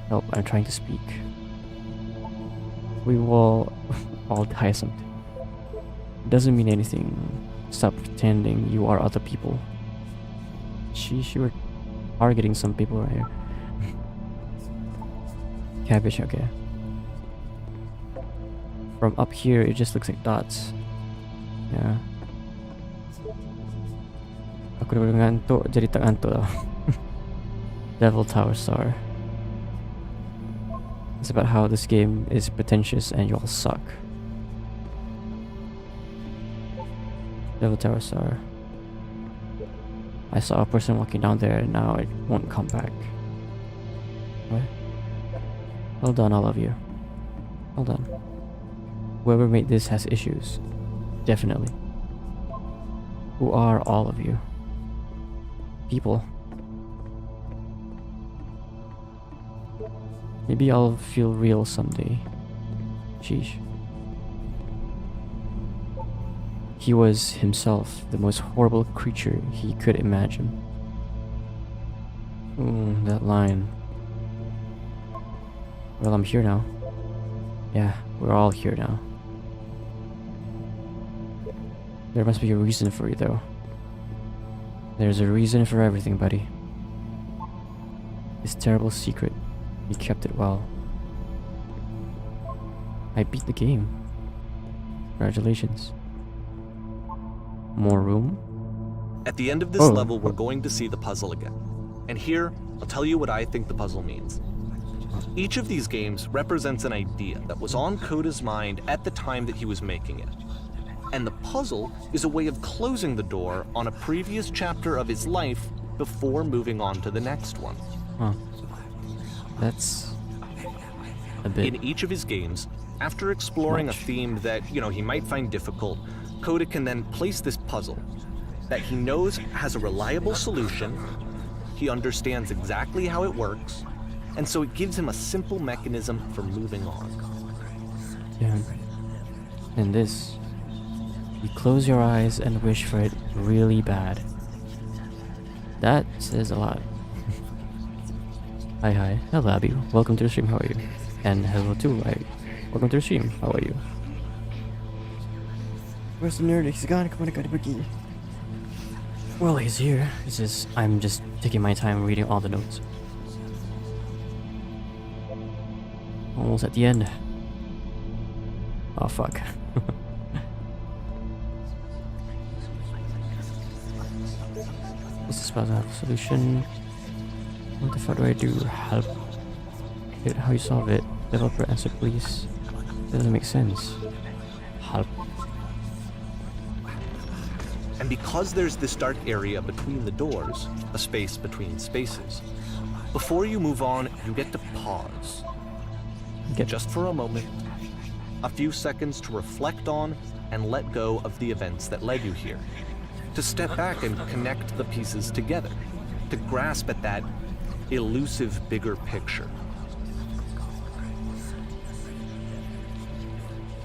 Help, I'm trying to speak. We will all die someday. Doesn't mean anything. Stop pretending you are other people. She were targeting some people right here. Cabbage, okay. From up here, it just looks like dots. Yeah. Aku dah ngantuk, jadi tak ngantuk lah. Devil Tower Star. It's about how this game is pretentious and you all suck. Devil Tower Star. I saw a person walking down there and now it won't come back. What? Hold on, all of you. Hold on. Whoever made this has issues. Definitely. Who are all of you? People. Maybe I'll feel real someday. Sheesh. He was himself the most horrible creature he could imagine. Ooh, that line. Well, I'm here now. Yeah, we're all here now. There must be a reason for it, though. There's a reason for everything, buddy. This terrible secret. You kept it well. I beat the game. Congratulations. More room? At the end of this level, we're going to see the puzzle again. And here, I'll tell you what I think the puzzle means. Each of these games represents an idea that was on Coda's mind at the time that he was making it. And the puzzle is a way of closing the door on a previous chapter of his life before moving on to the next one. Huh. That's a bit. In each of his games, after exploring a theme that, he might find difficult, Coda can then place this puzzle that he knows has a reliable solution, he understands exactly how it works, and so it gives him a simple mechanism for moving on. Yeah. And this, you close your eyes and wish for it really bad. That says a lot. Hi. Hello, Abby. Welcome to the stream. How are you? And hello too, welcome to the stream. How are you? Where's the nerd? He's gone. Come on, I gotta begin. Well, he's here. It's just I'm just taking my time reading all the notes. Almost at the end. Oh fuck. This is supposed to have a solution. What the fuck do I do? Help. How you solve it? Developer answer please. Doesn't make sense. Help. And because there's this dark area between the doors, a space between spaces, before you move on, you get to pause. Just for a moment. A few seconds to reflect on and let go of the events that led you here. To step back and connect the pieces together. To grasp at that elusive bigger picture.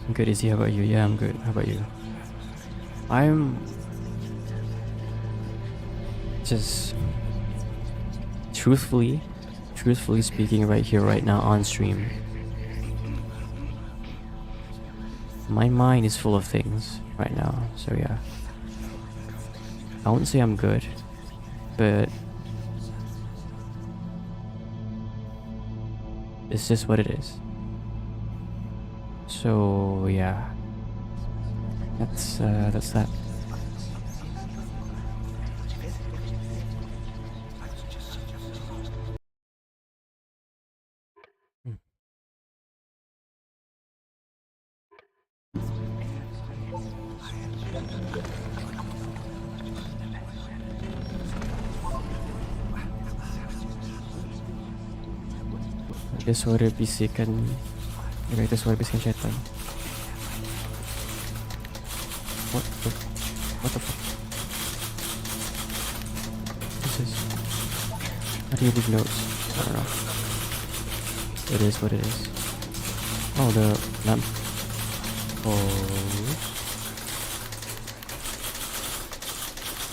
I'm good, Izzy. How about you? Yeah, I'm good. How about you? I'm just truthfully speaking right here, right now on stream. My mind is full of things right now, so yeah. I wouldn't say I'm good, but it's just what it is. So yeah, that's that. Ada suara bisikan. Ada suara bisikan syaitan. What the fuck? This is. How do you leave notes? I don't know. It is what it is. Oh, the lamp. Oh.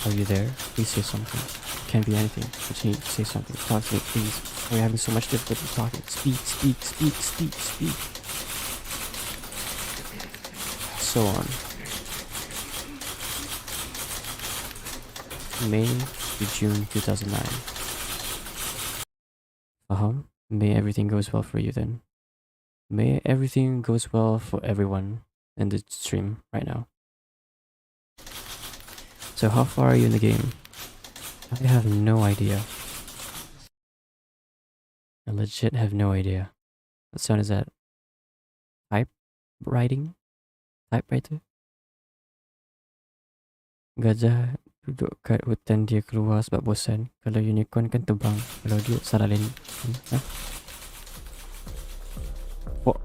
Are you there? Please say something. Can't be anything. But you need to say something. Talk to me, please. We're having so much difficulty talking. Speak. So on. May to June 2009. May everything goes well for you then. May everything goes well for everyone in the stream right now. So how far are you in the game? I have no idea. I legit have no idea. What sound is that? Typewriting? Typewriter? Gajah duduk kat hutan dia keluar sebab bosan. Kalau unicorn kan terbang. Kalau dia salah lane. Hah? What?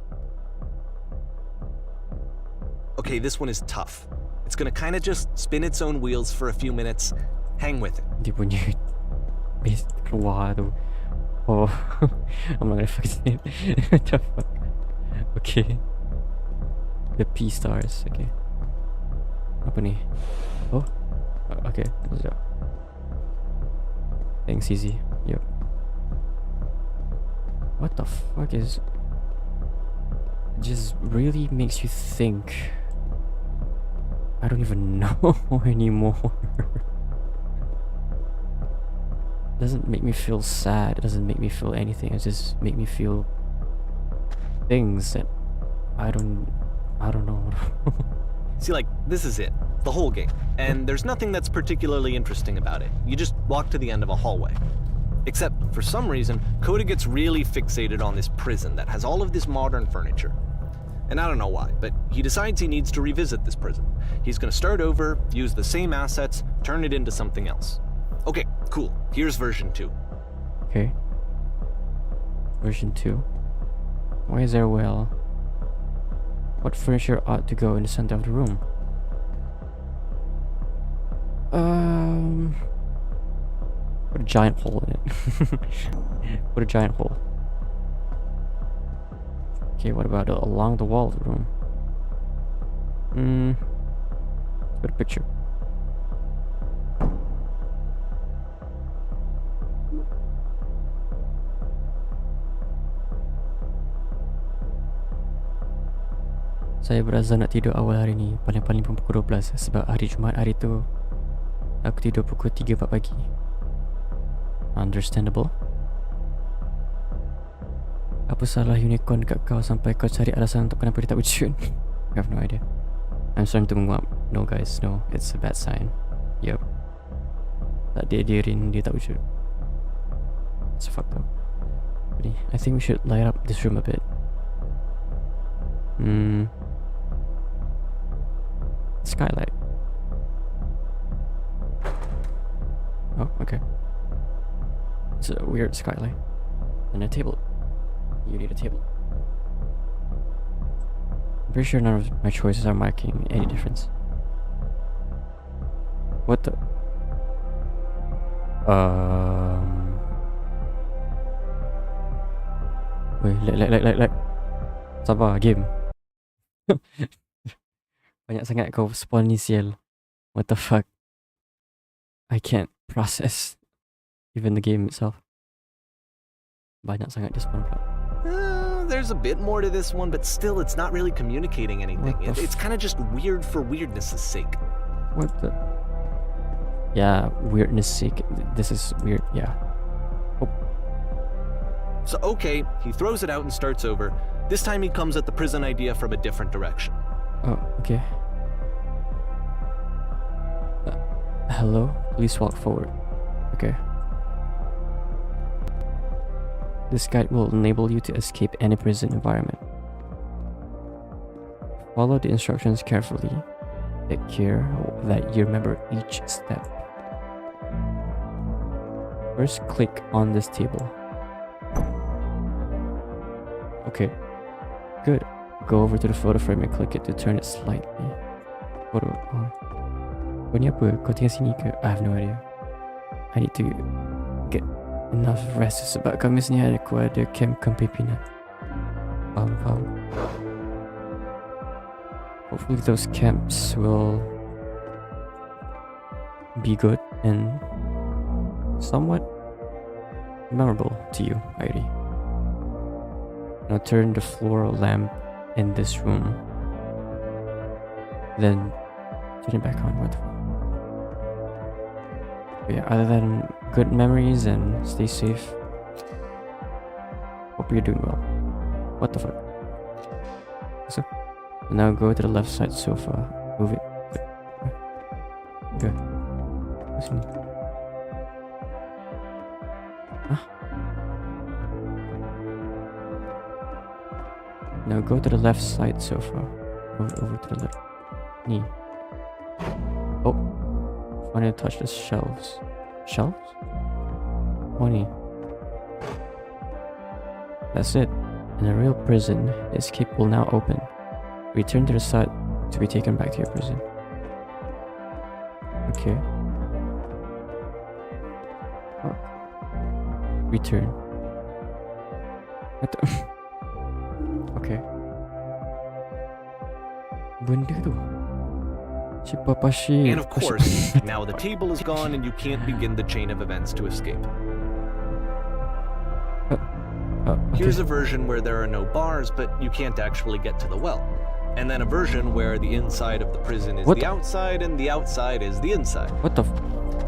Okay, this one is tough. It's gonna kind of just spin its own wheels for a few minutes. Hang with it. Dia punya base keluar tu. Oh, I'm not gonna fix it. What the fuck? Okay. The P stars. Okay. Apa ni? Oh. Okay. Sekejap. Thanks, easy. Yep. What the fuck is... Just really makes you think. I don't even know anymore. Doesn't make me feel sad. It doesn't make me feel anything. It just make me feel things that I don't know. See, like, this is it. The whole game. And there's nothing that's particularly interesting about it. You just walk to the end of a hallway. Except, for some reason, Coda gets really fixated on this prison that has all of this modern furniture. And I don't know why, but he decides he needs to revisit this prison. He's gonna start over, use the same assets, turn it into something else. Okay, cool. Here's version 2. Okay. Version 2. Why is there a well? What furniture ought to go in the center of the room? Put a giant hole in it. Put a giant hole. Okay, what about along the wall of the room? Let's put a picture. Saya berazam nak tidur awal hari ni, paling-paling pun pukul 12 sebab hari Jumaat hari tu aku tidur pukul 3-4 pagi. Understandable. Apa salah unicorn kat kau sampai kau cari alasan untuk kenapa dia tak wujud? I have no idea. I'm starting to menguap. No guys, no. It's a bad sign. Yup. Tak diadirin, dia tak wujud. It's fucked up. I think we should light up this room a bit. Skylight. Oh, okay. It's a weird skylight. And a table. You need a table. I'm pretty sure none of my choices are making any difference. What the... Wait, lag. Sabar, game. Banyak sangat kau spawn ni sial. What the fuck? I can't process even the game itself. Banyak sangat dia spawn pula. There's a bit more to this one, but still it's not really communicating anything. It's kind of just weird for weirdness' sake. What the... Yeah, weirdness sake. This is weird, yeah. Oh. So, okay, he throws it out and starts over. This time he comes at the prison idea from a different direction. Oh, okay. Hello? Please walk forward. Okay. This guide will enable you to escape any prison environment. Follow the instructions carefully. Take care that you remember each step. First, click on this table. Okay. Good. Go over to the photo frame and click it to turn it slightly. Photo on. Kau ni apa? Kau tinggal sini ke? I have no idea. I need to get enough rest sebab Khamis ni aku ada camp kepimpinan. Faham. Hopefully those camps will be good and somewhat memorable to you, Airi. Now turn the floor lamp in this room. Then turn it back on. What the fuck? Yeah, other than good memories and stay safe. Hope you're doing well. What the fuck? So, now go to the left side sofa. Move it. Good. Listen. Huh? Now go to the left side sofa. Move it over to the left. Knee. Oh. Wanted to touch the shelves. Shelves? 20. That's it. In a real prison, the escape will now open. Return to the site to be taken back to your prison. Okay. Oh. Return. What the okay. Benda tu. Si Papa si. And of course, now the table is gone and you can't begin the chain of events to escape. Okay. Here's a version where there are no bars, but you can't actually get to the well. And then a version where the inside of the prison is What the outside and the outside is the inside. What the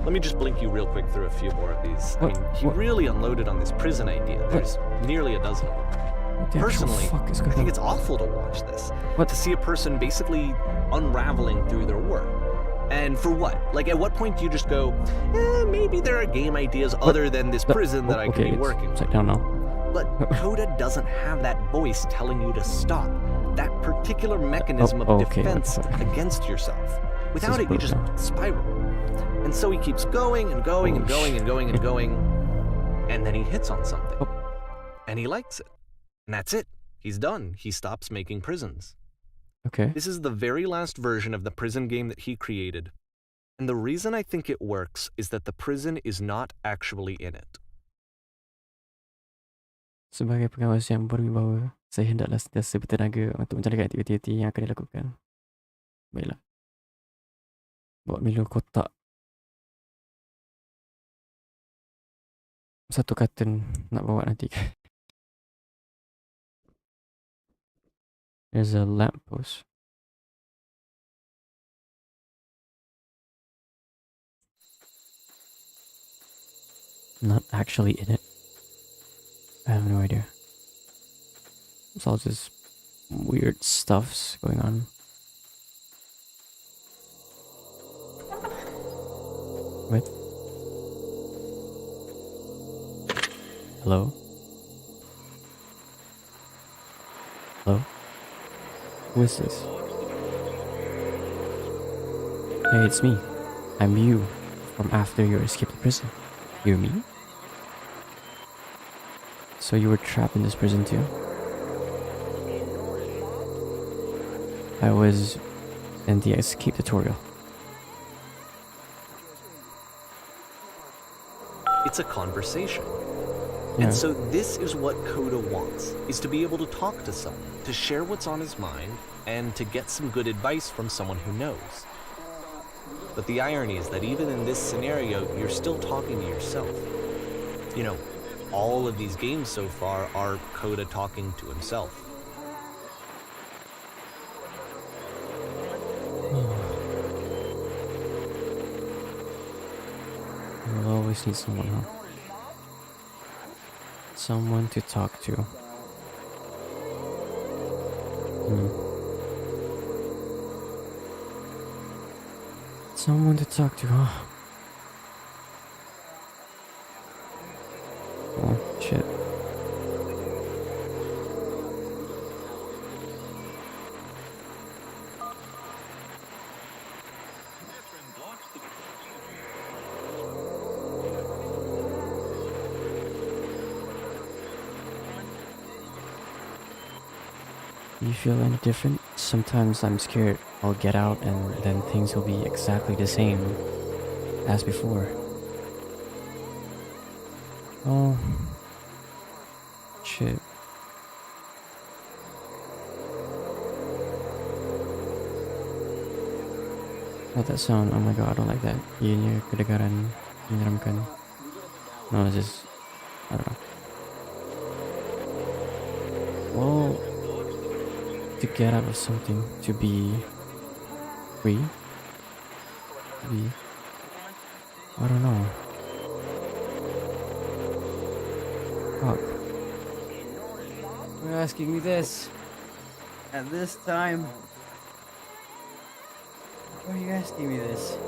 Let me just blink you real quick through a few more of these. What? I mean, he What? really unloaded on this prison idea. There's nearly a dozen of them. what the actual Personally, fuck is I going think on? it's awful to watch this. What? To see a person basically unraveling through their work. And for what? Like, at what point do you just go, maybe there are game ideas other than this prison that I could be working It's with? like down now. But Coda doesn't have that voice telling you to stop. That particular mechanism of okay, defense what the fuck? against yourself. Without is it, you just broken. spiral. And so he keeps going and going and Holy going and going and going. And then he hits on something. Oh. And he likes it. And that's it. He's done. He stops making prisons. Okay. This is the very last version of the prison game that he created. And the reason I think it works is that the prison is not actually in it. Sebagai pengawas yang berwibawa, saya hendaklah sentiasa bertenaga untuk mencarikan aktiviti yang akan dilakukan. Baiklah. Bawa Milo kotak. Satu karton nak bawa nanti. There's a lamppost. Not actually in it. I have no idea. It's all just weird stuffs going on. What? Hello? Hello? Who is this? Hey, it's me. I'm you from after your escape to prison. You're me? So you were trapped in this prison too? I was in the escape tutorial. It's a conversation. Yeah. And so this is what Coda wants, is to be able to talk to someone, to share what's on his mind, and to get some good advice from someone who knows. But the irony is that even in this scenario, you're still talking to yourself. You know, all of these games so far are Coda talking to himself. You'll always need someone, huh? Someone to talk to. Someone to talk to, huh? Oh, shit. You feel any different? Sometimes I'm scared I'll get out and then things will be exactly the same as before. Oh. Shit. Oh, that sound. Oh my god, I don't like that. Ianya kedengaran menyeramkan. No, it's just... I don't know. Well... to get out of something, to be free, to be, I don't know. Fuck. You're asking me this at this time? Why are you asking me this?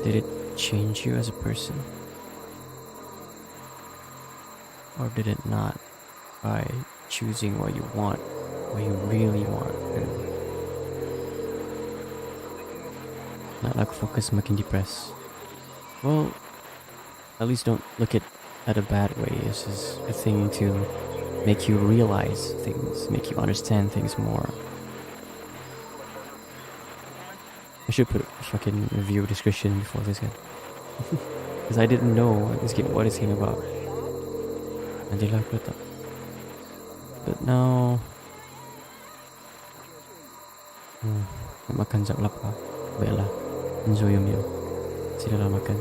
Did it change you as a person? Or did it not? By choosing what you want, what you really want. Not like focus makin depressed. Well, at least don't look at a bad way. It's just a thing to make you realize things, make you understand things more. I should put a fucking review description before this game. Because I didn't know what this game about. Nanti lah aku letak. But now... nak makan sekejap lapar. Baiklah, enjoy your meal. Silalah makan.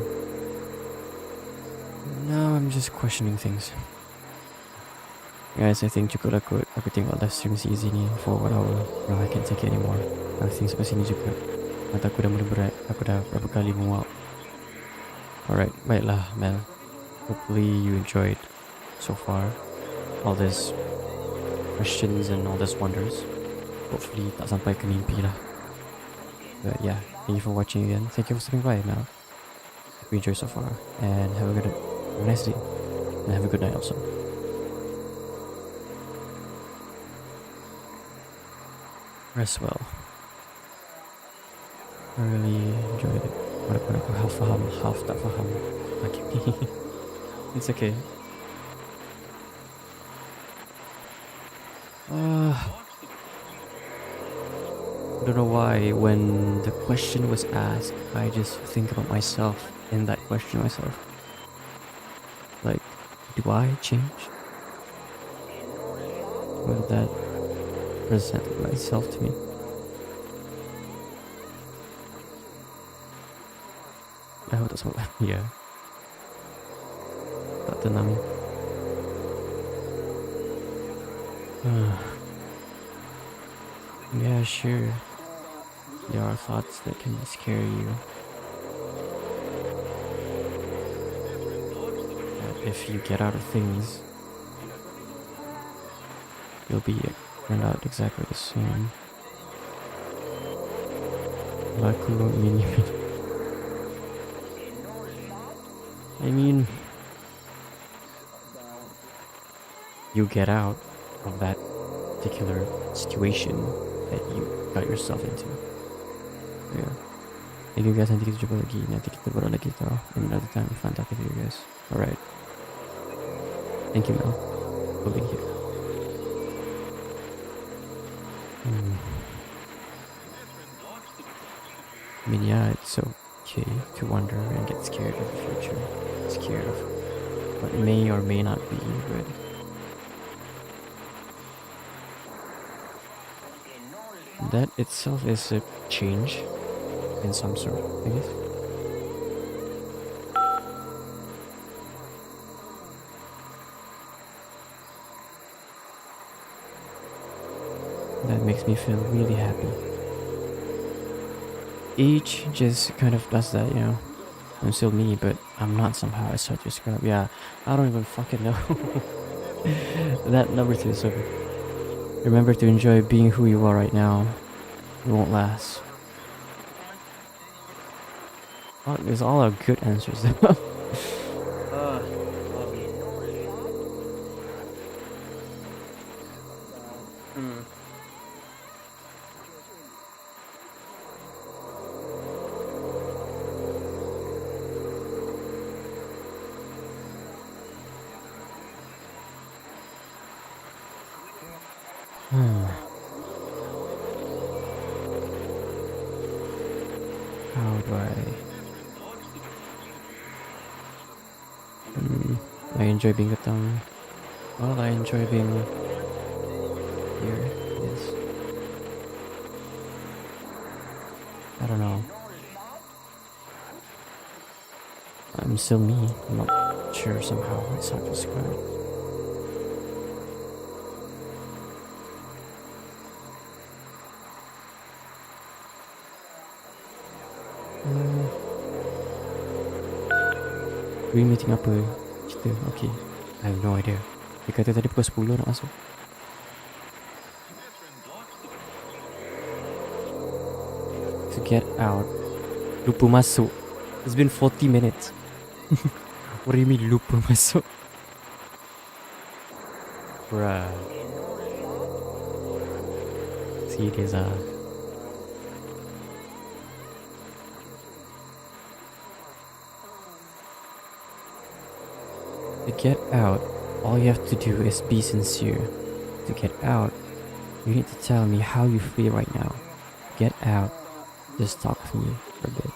Now I'm just questioning things. Guys, I think cukup lah aku tengok live stream si Izzy ni for 1 hour. Bro, I can't take it anymore. I think sampai sini juga. Mata aku dah mula berat. Aku dah berapa kali menguap. Alright, baiklah Mel. Hopefully you enjoyed so far all this questions and all this wonders. Hopefully tak sampai ke mimpi lah. But yeah, thank you for watching again. Thank you for stopping by Mel. Hope you enjoyed so far and have a nice day and have a good night also. Rest well. I really enjoyed it. Walaupun aku half faham, half tak faham. Okay. It's okay. I don't know why when the question was asked, I just think about myself in that question myself. Like, do I change? Will that present myself to me? I hope that's what. Yeah. Tak tenang. Yeah, sure. There are thoughts that can scare you. That if you get out of things, you'll be turned out exactly the same. Laku mini. I mean, you get out of that particular situation that you got yourself into. Yeah. Thank you guys, nanti kita jumpa lagi. Nanti kita berbual lagi tau. Another time, fun talking to you guys. Alright. Thank you Mel for being here. I mean, yeah, it's okay to wonder and get scared of the future. Scared of what may or may not be, but that itself is a change in some sort, I guess. That makes me feel really happy. Each just kind of does that, you know. I'm still me, but I'm not somehow. I start to describe. Yeah, I don't even fucking know. That number 2 is so good. Remember to enjoy being who you are right now. It won't last. Oh, these all are good answers. How do I enjoy being a tongue. Well, I enjoy being here. Yes. I don't know. I'm still me. I'm not sure somehow. It's hard to describe. Green meeting apa cerita? Okay, I have no idea. Dia kata tadi pukul 10 nak masuk. to get out. Lupa masuk. It's been 40 minutes. What do you mean lupa masuk? Bruh. Serious ah. To get out, all you have to do is be sincere. To get out, you need to tell me how you feel right now. Get out. Just talk to me for a bit.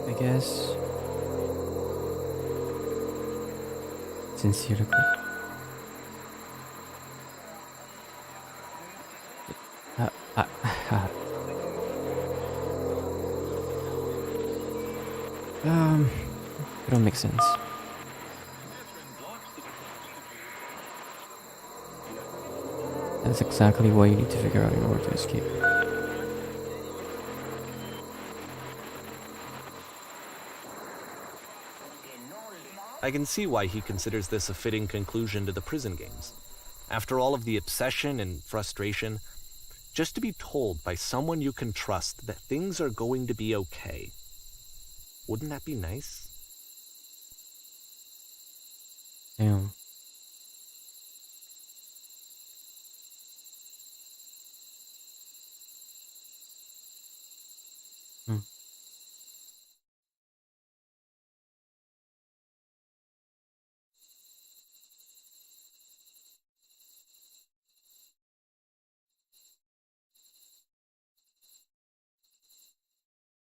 I guess sincere aku. It don't make sense. That's exactly what you need to figure out in order to escape. I can see why he considers this a fitting conclusion to the prison games. After all of the obsession and frustration, just to be told by someone you can trust that things are going to be okay. Wouldn't that be nice? Damn.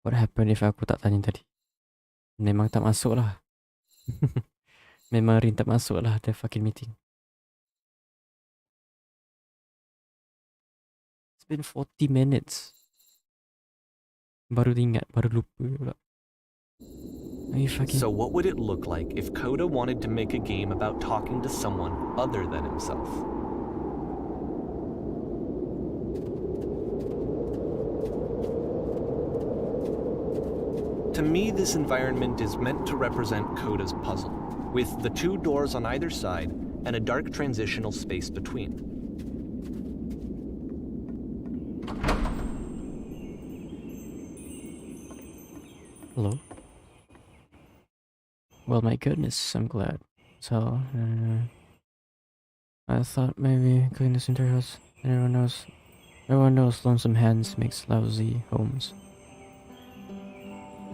What happened if aku tak tanya tadi? Memang tak masuk lah. Memang Rin tak masuk lah the fucking meeting. It's been 40 minutes. Baru ingat, baru lupa pula. So what would it look like if Coda wanted to make a game about talking to someone other than himself? To me, this environment is meant to represent Coda's puzzle, with the two doors on either side and a dark transitional space between. Hello? Well, my goodness, I'm glad. So, I thought maybe clean this entire house. Everyone knows lonesome hands makes lousy homes.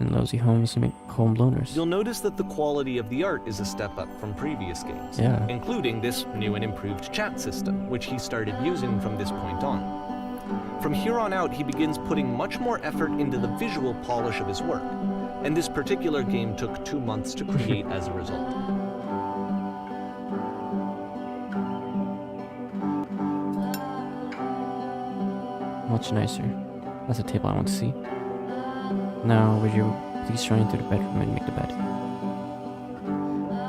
And lousy homes make home loners. You'll notice that the quality of the art is a step up from previous games, Yeah. including this new and improved chat system, which he started using from this point on. From here on out, he begins putting much more effort into the visual polish of his work, and this particular game took 2 months to create as a result. Much nicer. That's a table I want to see. Now, would you please run into the bedroom and make the bed?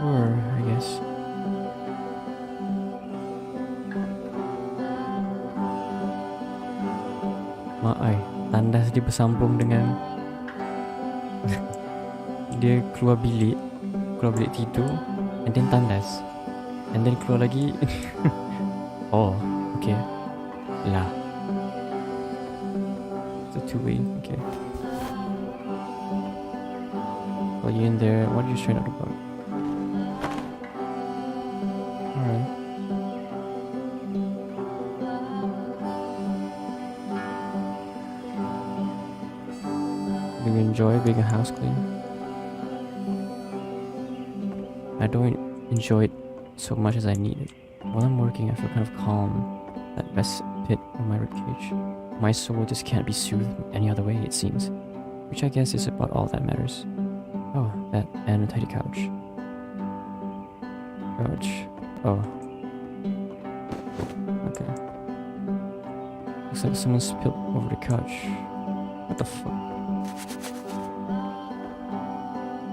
Or, I guess. Maai, tandas dia bersambung dengan dia keluar bilik tidur, and then tandas, and then keluar lagi. Oh, okay. Lah. It's a two-way, okay. While you're in there, what are you straight out about? Alright. Do you enjoy being a house clean? I don't enjoy it so much as I need it. While I'm working, I feel kind of calm. That rest pit on my ribcage. My soul just can't be soothed any other way, it seems. Which I guess is about all that matters. Oh, that and a tidy couch. Oh. Okay. Looks like someone spilled over the couch. What the fuck?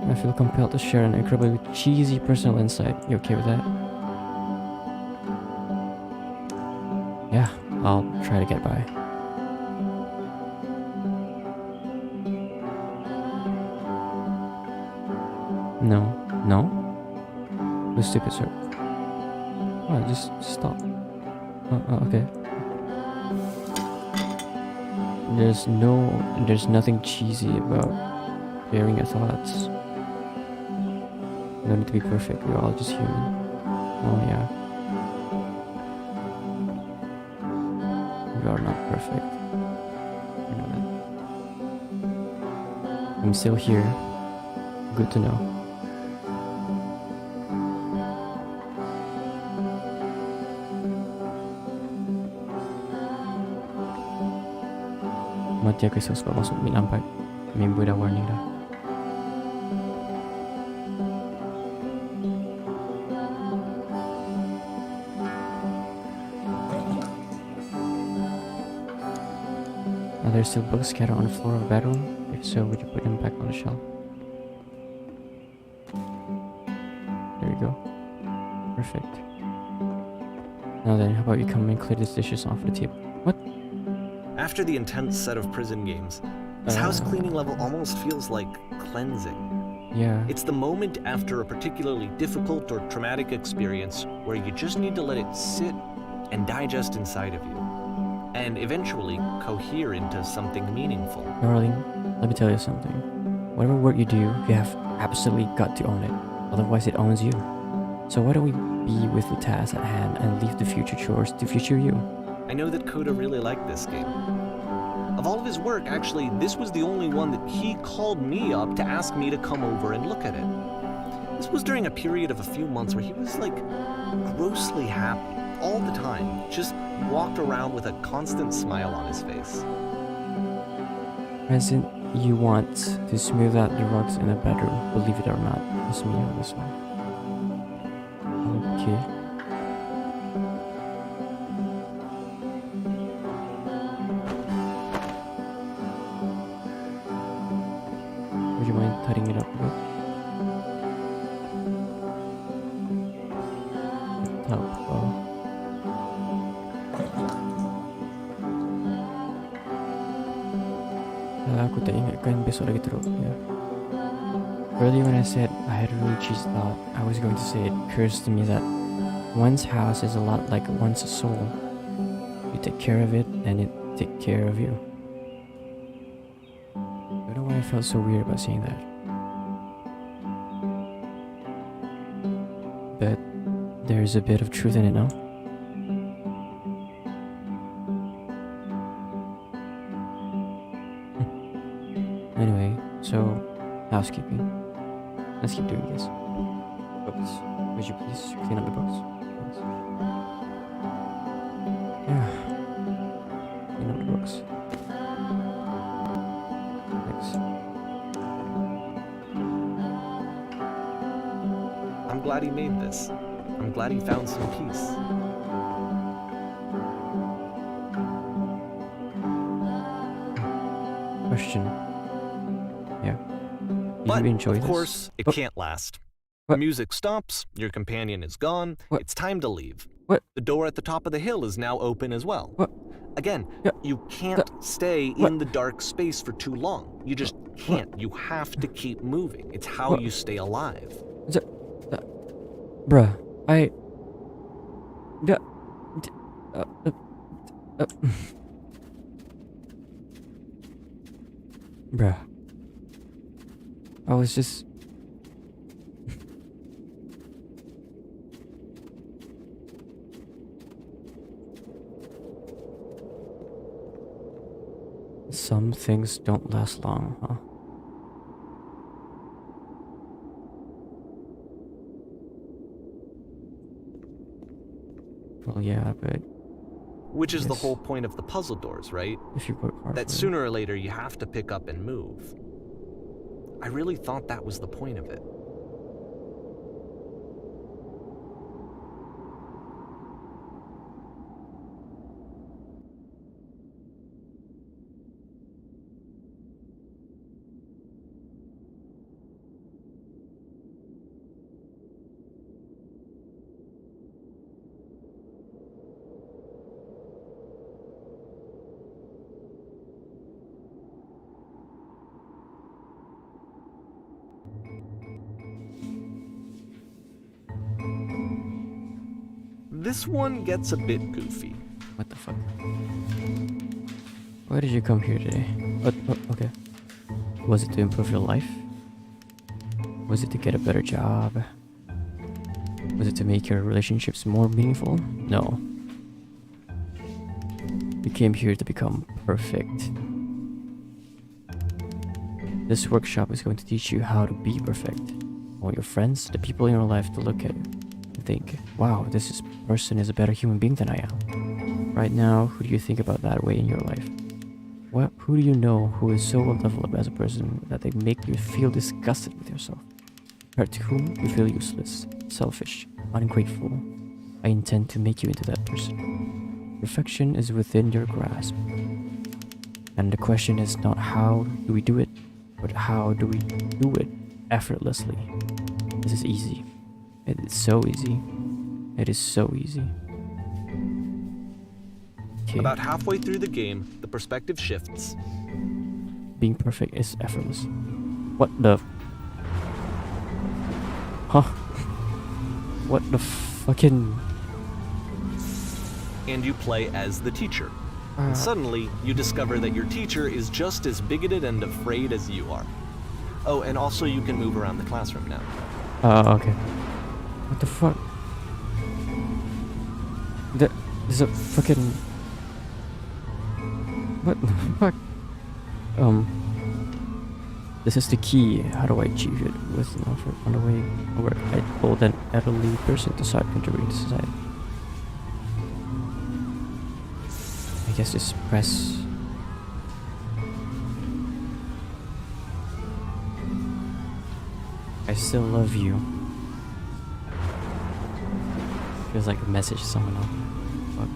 I feel compelled to share an incredibly cheesy personal insight. You okay with that? Yeah, I'll try to get by. No. No? The stupid sir. Oh, just stop. Okay. There's nothing cheesy about sharing your thoughts. No need to be perfect, we're all just human. Oh yeah. We are not perfect. You know that. I'm still here. Good to know. Mati aku sebab masuk mid lambat. Member dah warning dah. Are there still books scattered on the floor of the bedroom? If so, would you put them back on the shelf? There you go. Perfect. Now then, how about you come and clear these dishes off the table? What? After the intense set of prison games, this house cleaning level almost feels like cleansing. Yeah. It's the moment after a particularly difficult or traumatic experience where you just need to let it sit and digest inside of you, and eventually cohere into something meaningful. Darling, let me tell you something. Whatever work you do, you have absolutely got to own it. Otherwise it owns you. So why don't we be with the task at hand and leave the future chores to future you? I know that Coda really liked this game. Of all of his work, actually, this was the only one that he called me up to ask me to come over and look at it. This was during a period of a few months where he was like grossly happy all the time, just walked around with a constant smile on his face. Present, you want to smooth out the rugs in the bedroom, believe it or not. It's me on this one. Okay. Would you mind tidying it up a bit? Aku tak ingatkan besok lagi teruk. Yeah. Earlier when I said I had a really cheesy thought, I was going to say it occurs to me that one's house is a lot like one's soul. You take care of it and it take care of you. I don't know why I felt so weird about saying that. But there's a bit of truth in it now. Anyway, so housekeeping. Let's keep doing this. Books. Would you please clean up the books? Yes. Yeah. Clean up the books. Thanks. I'm glad he made this. I'm glad he found some peace. Question. Yeah. But, you enjoy of this? course, it can't last. What? The music stops, your companion is gone, What? it's time to leave. What? The door at the top of the hill is now open as well. What? Again, Yeah. you can't stay What? in the dark space for too long. You just can't. You have to keep moving. It's how What? you stay alive. Bruh, I... Bruh. I was just... Some things don't last long, huh? Well, yeah, but Which is the Yes. whole point of the puzzle doors, right? if you work hard That for it. sooner or later you have to pick up and move. I really thought that was the point of it. This one gets a bit goofy. What the fuck? Why did you come here today? Okay. Was it to improve your life? Was it to get a better job? Was it to make your relationships more meaningful? No. You came here to become perfect. This workshop is going to teach you how to be perfect. I want your friends, the people in your life, to look at you and think, wow, this person is a better human being than I am. Right now, who do you think about that way in your life? Who do you know who is so undeveloped as a person that they make you feel disgusted with yourself? Compared to whom you feel useless, selfish, ungrateful. I intend to make you into that person. Perfection is within your grasp. And the question is not how do we do it, but how do we do it effortlessly. This is easy. It is so easy. It is so easy. Okay. About halfway through the game, the perspective shifts. Being perfect is effortless. What the... Huh? What the fucking... And you play as the teacher. And suddenly, you discover that your teacher is just as bigoted and afraid as you are. Oh, and also you can move around the classroom now. Okay. What the fuck? There's a fucking... What the fuck? This is the key. How do I achieve it? With an offer on the way over, I told an elderly person to start contributing to society. I guess just press... I still love you. Feels like a message to someone else. Fuck.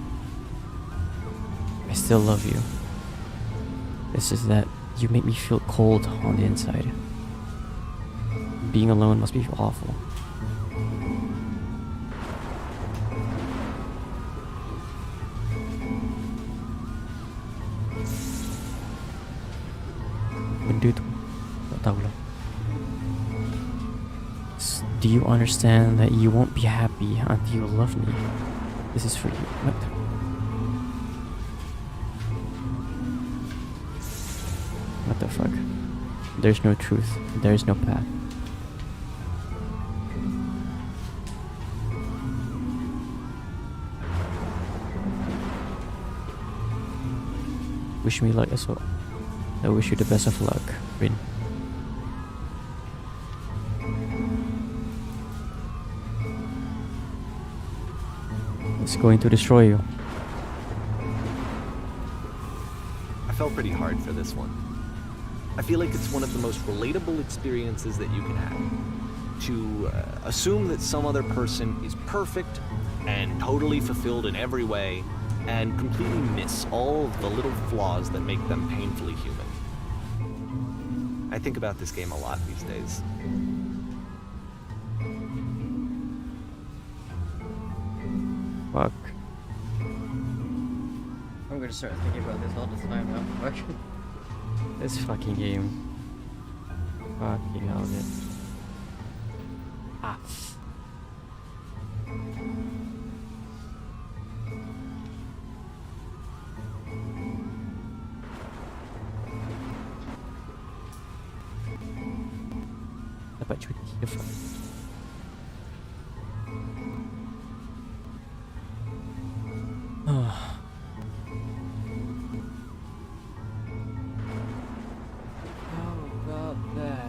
I still love you. This is that you make me feel cold on the inside. Being alone must be awful. Benda tu tak tahu lah. Do you understand that you won't be happy until you love me? This is for you. What? What the fuck? There's no truth. There's no path. Wish me luck as well. I wish you the best of luck, Rin. It's going to destroy you. I felt pretty hard for this one. I feel like it's one of the most relatable experiences that you can have. To assume that some other person is perfect and totally fulfilled in every way, and completely miss all of the little flaws that make them painfully human. I think about this game a lot these days. Fuck. I'm gonna start thinking about this all the time now. Fuck. This fucking game. Fucking hell, man. Ah. Dapat cuti ke fuck? How about that?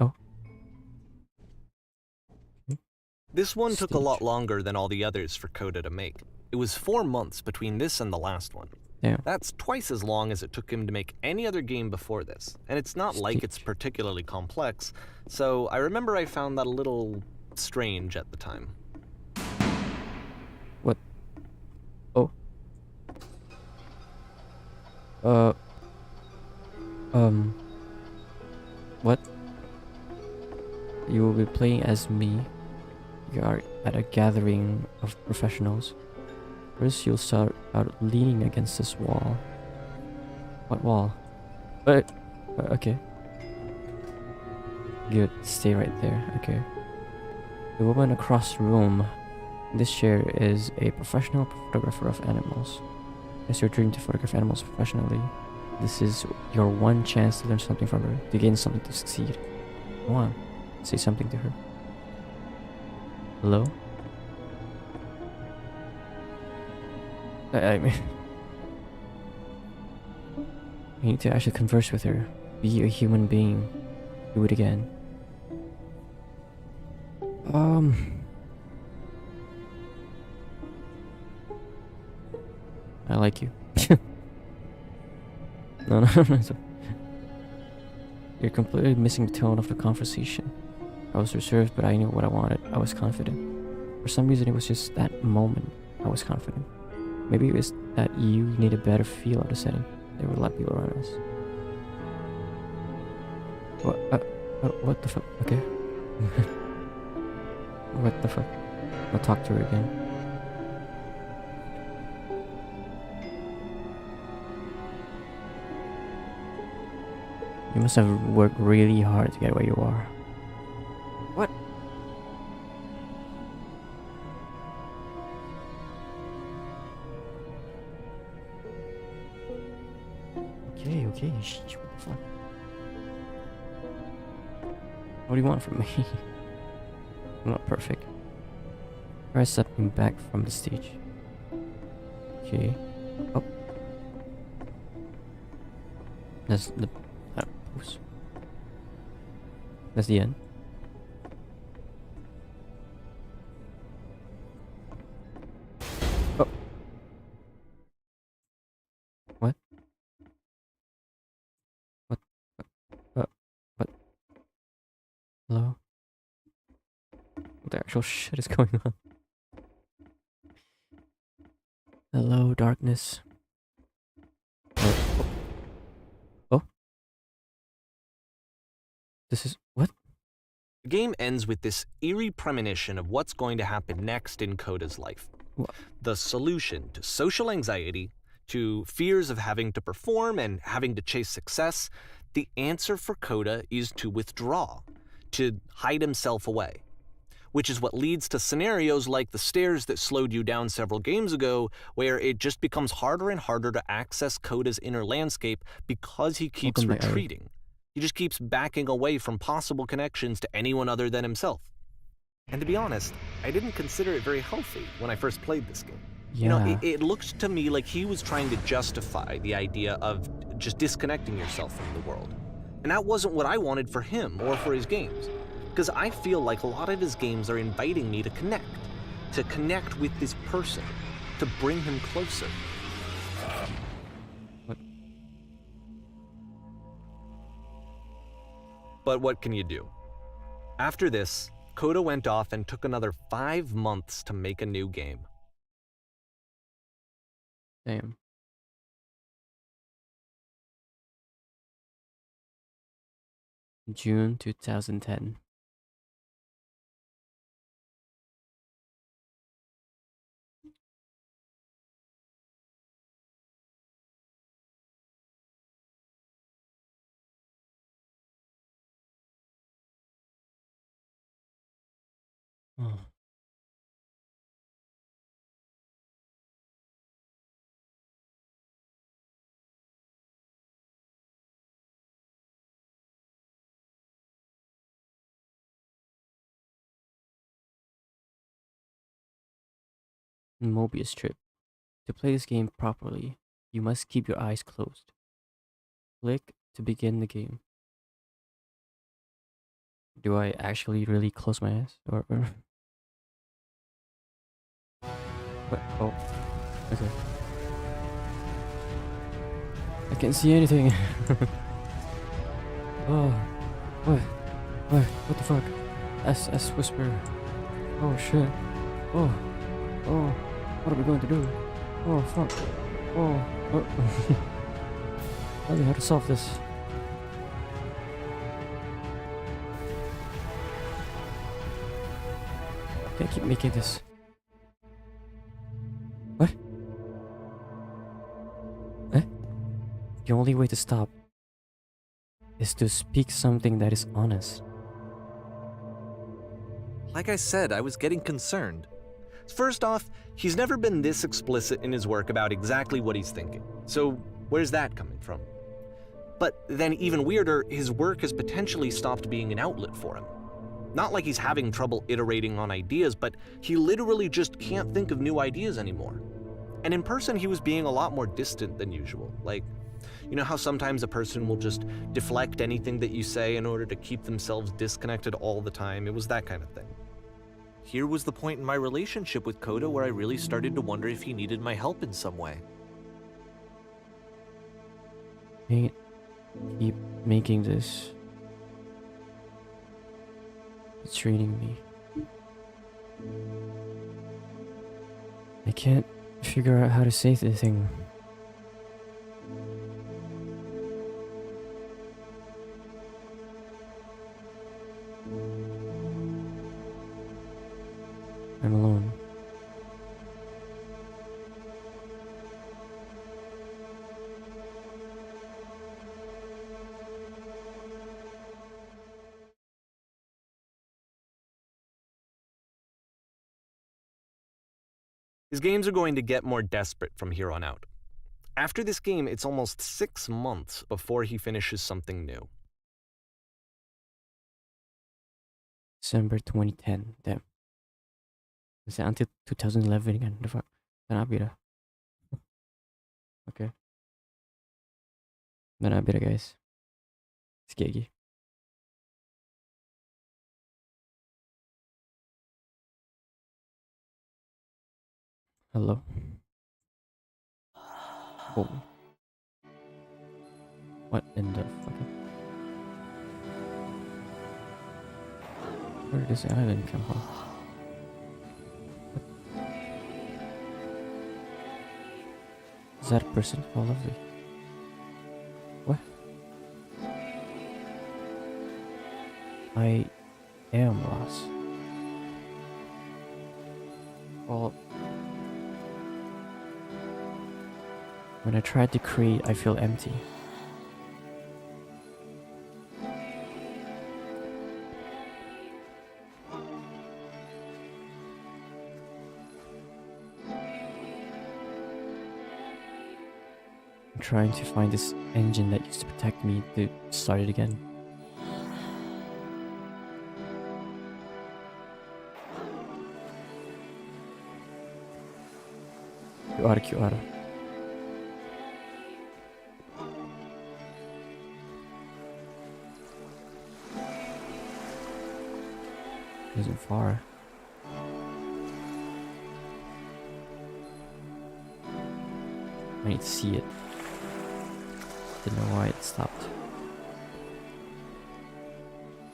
Oh. This one took a Stage. lot longer than all the others for Coda to make. It was 4 months between this and the last one. Yeah. That's twice as long as it took him to make any other game before this, and it's not like it's Stage. particularly complex, so I remember I found that a little strange at the time. What? Oh. What? You will be playing as me. You are at a gathering of professionals. First, you'll start out leaning against this wall. What wall? But okay. Good. Stay right there. Okay. The woman across the room. This chair is a professional photographer of animals. It's your dream to photograph animals professionally. This is your one chance to learn something from her, to gain something, to succeed. Go on, say something to her. Hello? I mean, you need to actually converse with her. Be a human being. Do it again. I like you. No. You're completely missing the tone of the conversation. I was reserved, but I knew what I wanted. I was confident. For some reason, it was just that moment I was confident. Maybe it was that you need a better feel of the setting. There were a lot of people around us. What the fuck? Okay. What the fuck? I'll talk to her again. You must have worked really hard to get where you are. What? Okay. What the fuck? What do you want from me? I'm not perfect. Try stepping back from the stage. Okay. Oh. That's the pose. That's the end. Oh. What? What? Hello? What the actual shit is going on? Hello, darkness. Oh. This is... what? The game ends with this eerie premonition of what's going to happen next in Coda's life. What? The solution to social anxiety, to fears of having to perform and having to chase success, the answer for Coda is to withdraw, to hide himself away. Which is what leads to scenarios like the stairs that slowed you down several games ago, where it just becomes harder and harder to access Coda's inner landscape because he keeps retreating. He just keeps backing away from possible connections to anyone other than himself. And to be honest, I didn't consider it very healthy when I first played this game. Yeah. You know, it looked to me like he was trying to justify the idea of just disconnecting yourself from the world. And that wasn't what I wanted for him or for his games. Because I feel like a lot of his games are inviting me to connect with this person, to bring him closer. What? But what can you do? After this, Coda went off and took another 5 months to make a new game. Damn. June 2010. Oh. Mobius strip. To play this game properly, you must keep your eyes closed. Click to begin the game. Do I actually really close my eyes? Or... What? Oh. Okay. I can't see anything. Oh. What? What the fuck? S whisper. Oh shit. Oh. What are we going to do? Oh fuck. Oh. Tell me how to solve this. Can't keep making this. What? Eh? only way to stop is to speak something that is honest. Like I said, I was getting concerned. First off, he's never been this explicit in his work about exactly what he's thinking. So where's that coming from? But then even weirder, his work has potentially stopped being an outlet for him. Not like he's having trouble iterating on ideas, but he literally just can't think of new ideas anymore. And in person, he was being a lot more distant than usual. Like, you know how sometimes a person will just deflect anything that you say in order to keep themselves disconnected all the time? It was that kind of thing. Here was the point in my relationship with Coda where I really started to wonder if he needed my help in some way. Can't keep making this. It's draining me. I can't figure out how to say the thing. I'm alone. His games are going to get more desperate from here on out. After this game, it's almost 6 months before he finishes something new. December 2010. Damn. Is that until 2011 again? The fuck? Marami dah. Okay. Marami dah, guys. Sige lagi. Hello? Oh. What in the fucking... Where did this island come from? Is that a person? Oh, lovely. What? I am lost. Well, when I try to create, I feel empty. I'm trying to find this engine that used to protect me to start it again. QR. Isn't far. I need to see it. Didn't know why it stopped.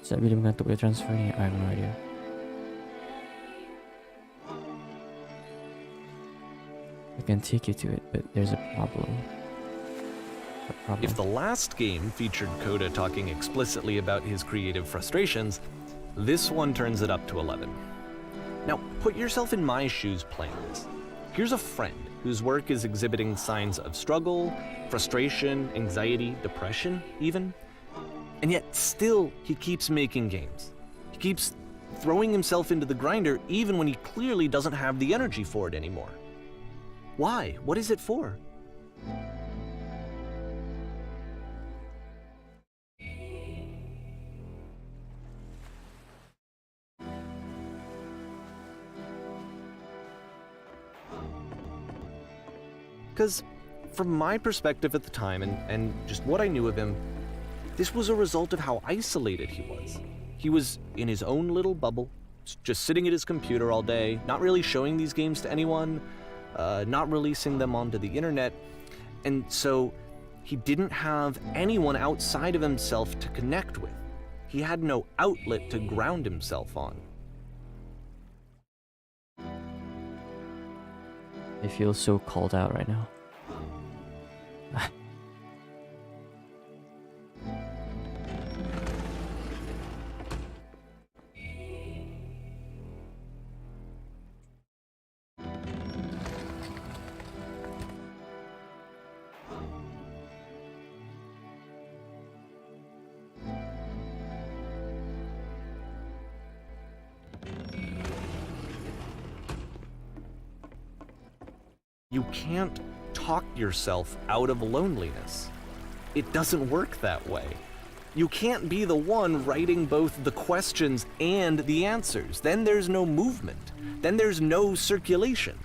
Sabi dia mengantuk dia transfer ni. I have no idea. I can take you to it, but there's a problem. If the last game featured Coda talking explicitly about his creative frustrations, this one turns it up to 11. Now, put yourself in my shoes playing this. Here's a friend whose work is exhibiting signs of struggle, frustration, anxiety, depression, even. And yet, still, he keeps making games. He keeps throwing himself into the grinder even when he clearly doesn't have the energy for it anymore. Why? What is it for? Because from my perspective at the time and just what I knew of him, this was a result of how isolated he was. He was in his own little bubble, just sitting at his computer all day, not really showing these games to anyone, not releasing them onto the internet, and so he didn't have anyone outside of himself to connect with. He had no outlet to ground himself on. I feel so called out right now. You can't talk yourself out of loneliness. It doesn't work that way. You can't be the one writing both the questions and the answers. Then there's no movement. Then there's no circulation.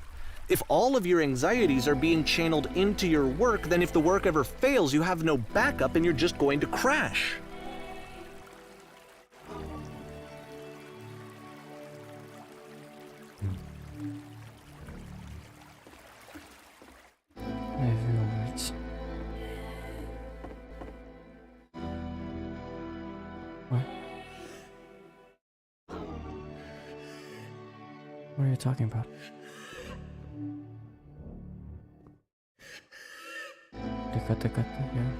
If all of your anxieties are being channeled into your work, then if the work ever fails, you have no backup and you're just going to crash. I have no words. What? What are you talking about? Dekat-dekat, yeah.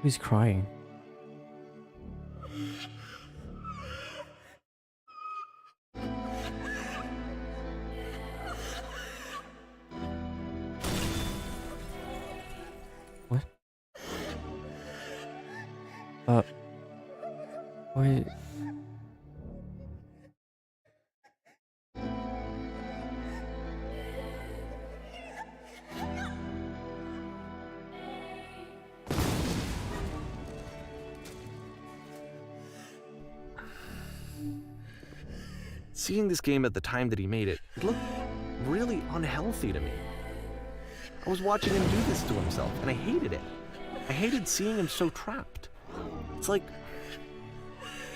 Who's crying? What? Why? Seeing this game at the time that he made it, it looked really unhealthy to me. I was watching him do this to himself, and I hated it. I hated seeing him so trapped. It's like,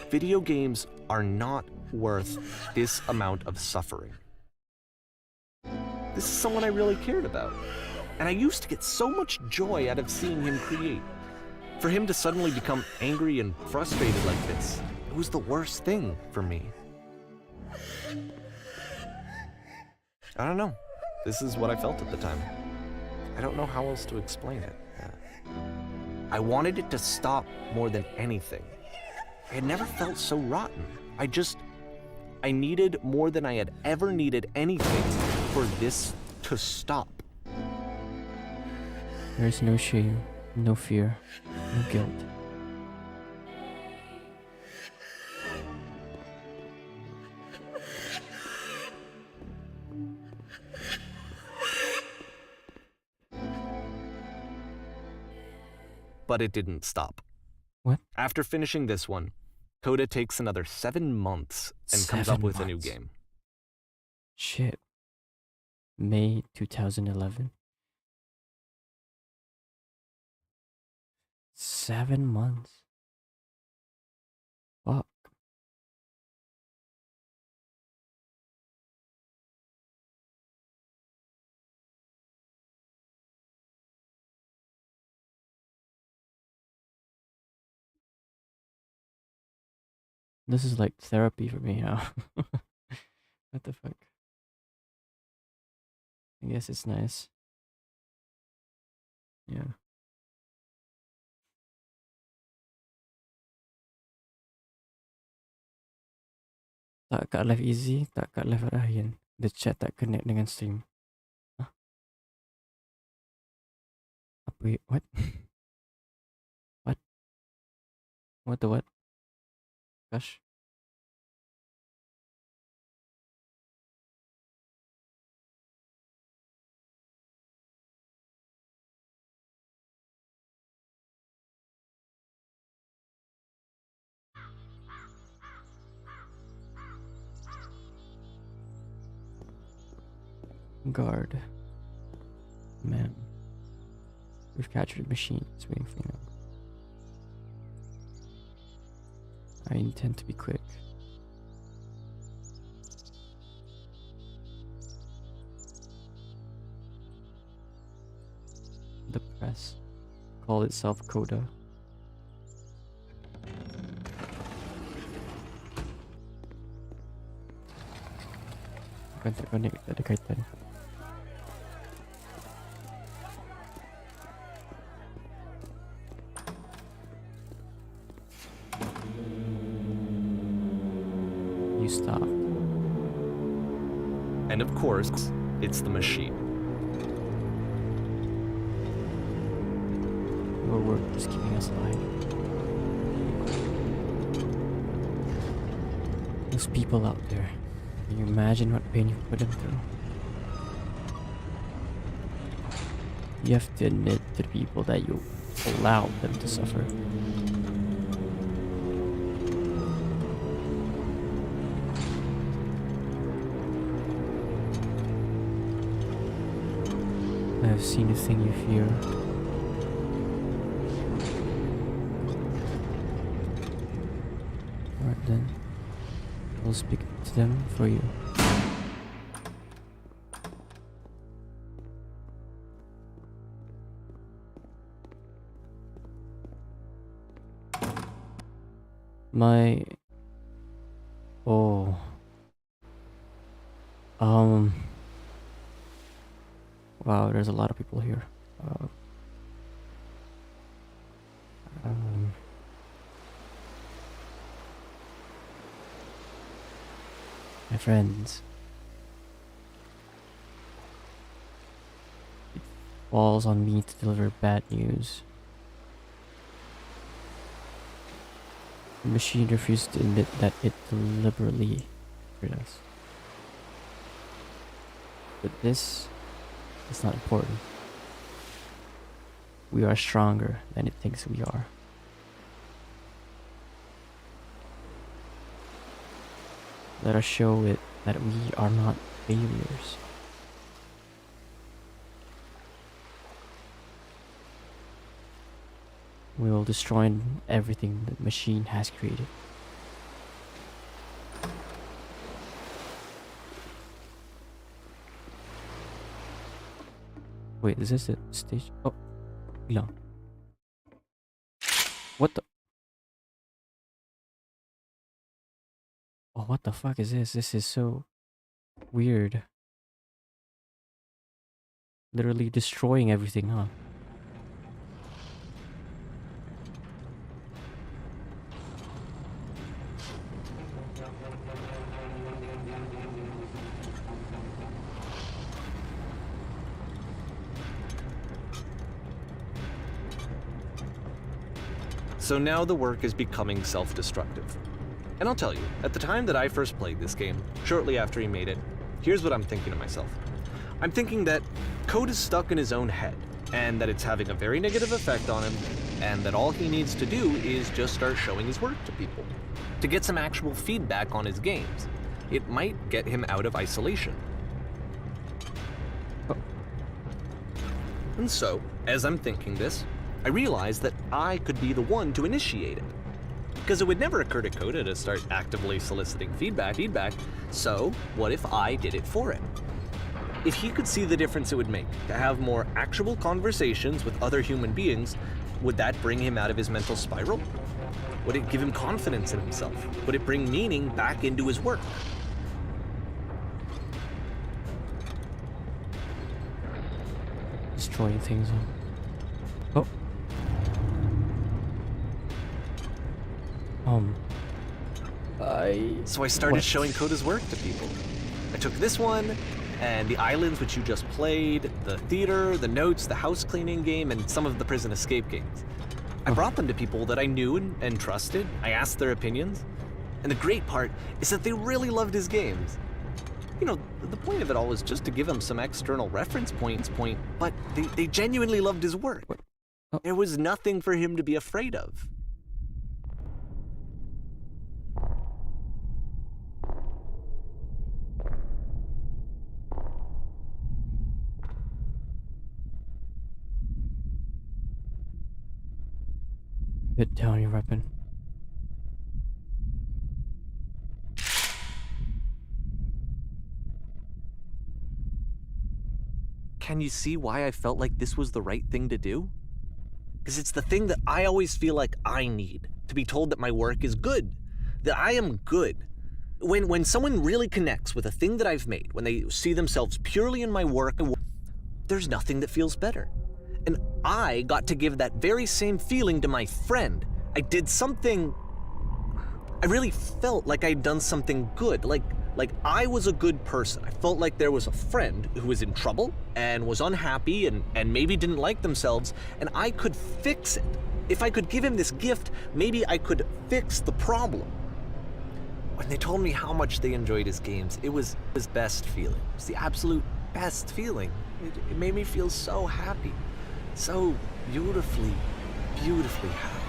video games are not worth this amount of suffering. This is someone I really cared about, and I used to get so much joy out of seeing him create. For him to suddenly become angry and frustrated like this, it was the worst thing for me. I don't know. This is what I felt at the time. I don't know how else to explain it. I wanted it to stop more than anything. I had never felt so rotten. I needed more than I had ever needed anything for this to stop. There is no shame, no fear, no guilt. But it didn't stop. What? After finishing this one, Coda takes another 7 months and comes up with a new 7 months. game. Shit. May 2011. 7 months. Fuck. This is like therapy for me now. What the fuck? I guess it's nice. Yeah. Tak kat live easy, tak kat live Ryan. The chat tak connect dengan stream. Hah? Apa? What? What? What the what? Gosh. Guard. Man. We've captured the machine. It's waiting for you now. I intend to be quick. The press. Call itself Coda. Bukan tak connect, tak ada kaitan. You stopped. And of course, it's the machine. Your work is keeping us alive. Those people out there. Can you imagine what pain you put them through? You have to admit to the people that you allowed them to suffer. I have seen the thing you fear. Alright then. I'll speak to them for you. My... Oh... Wow, there's a lot of people here. My friends. It falls on me to deliver bad news. The machine refused to admit that it deliberately hurt us. But this is not important. We are stronger than it thinks we are. Let us show it that we are not failures. We will destroy everything the machine has created. Wait, is this the stage? Oh, no. What the? Oh, what the fuck is this? This is so weird. Literally destroying everything, huh? So now the work is becoming self-destructive. And I'll tell you, at the time that I first played this game, shortly after he made it, here's what I'm thinking to myself. I'm thinking that code is stuck in his own head, and that it's having a very negative effect on him, and that all he needs to do is just start showing his work to people, to get some actual feedback on his games. It might get him out of isolation. And so, as I'm thinking this, I realized that I could be the one to initiate it. Because it would never occur to Coda to start actively soliciting feedback, so what if I did it for him? If he could see the difference it would make to have more actual conversations with other human beings, would that bring him out of his mental spiral? Would it give him confidence in himself? Would it bring meaning back into his work? Destroying things. Oh. So I started showing Coda's work to people. I took this one, and the islands which you just played, the theater, the notes, the house cleaning game, and some of the prison escape games. I brought them to people that I knew and trusted. I asked their opinions. And the great part is that they really loved his games. You know, the point of it all was just to give him some external reference points, but they genuinely loved his work. There was nothing for him to be afraid of. Put down your weapon. Can you see why I felt like this was the right thing to do? Because it's the thing that I always feel like I need, to be told that my work is good, that I am good. When someone really connects with a thing that I've made, when they see themselves purely in my work, there's nothing that feels better. And I got to give that very same feeling to my friend. I did something... I really felt like I'd done something good, like I was a good person. I felt like there was a friend who was in trouble and was unhappy and maybe didn't like themselves, and I could fix it. If I could give him this gift, maybe I could fix the problem. When they told me how much they enjoyed his games, it was his best feeling. It was the absolute best feeling. It made me feel so happy. So beautifully, beautifully happy.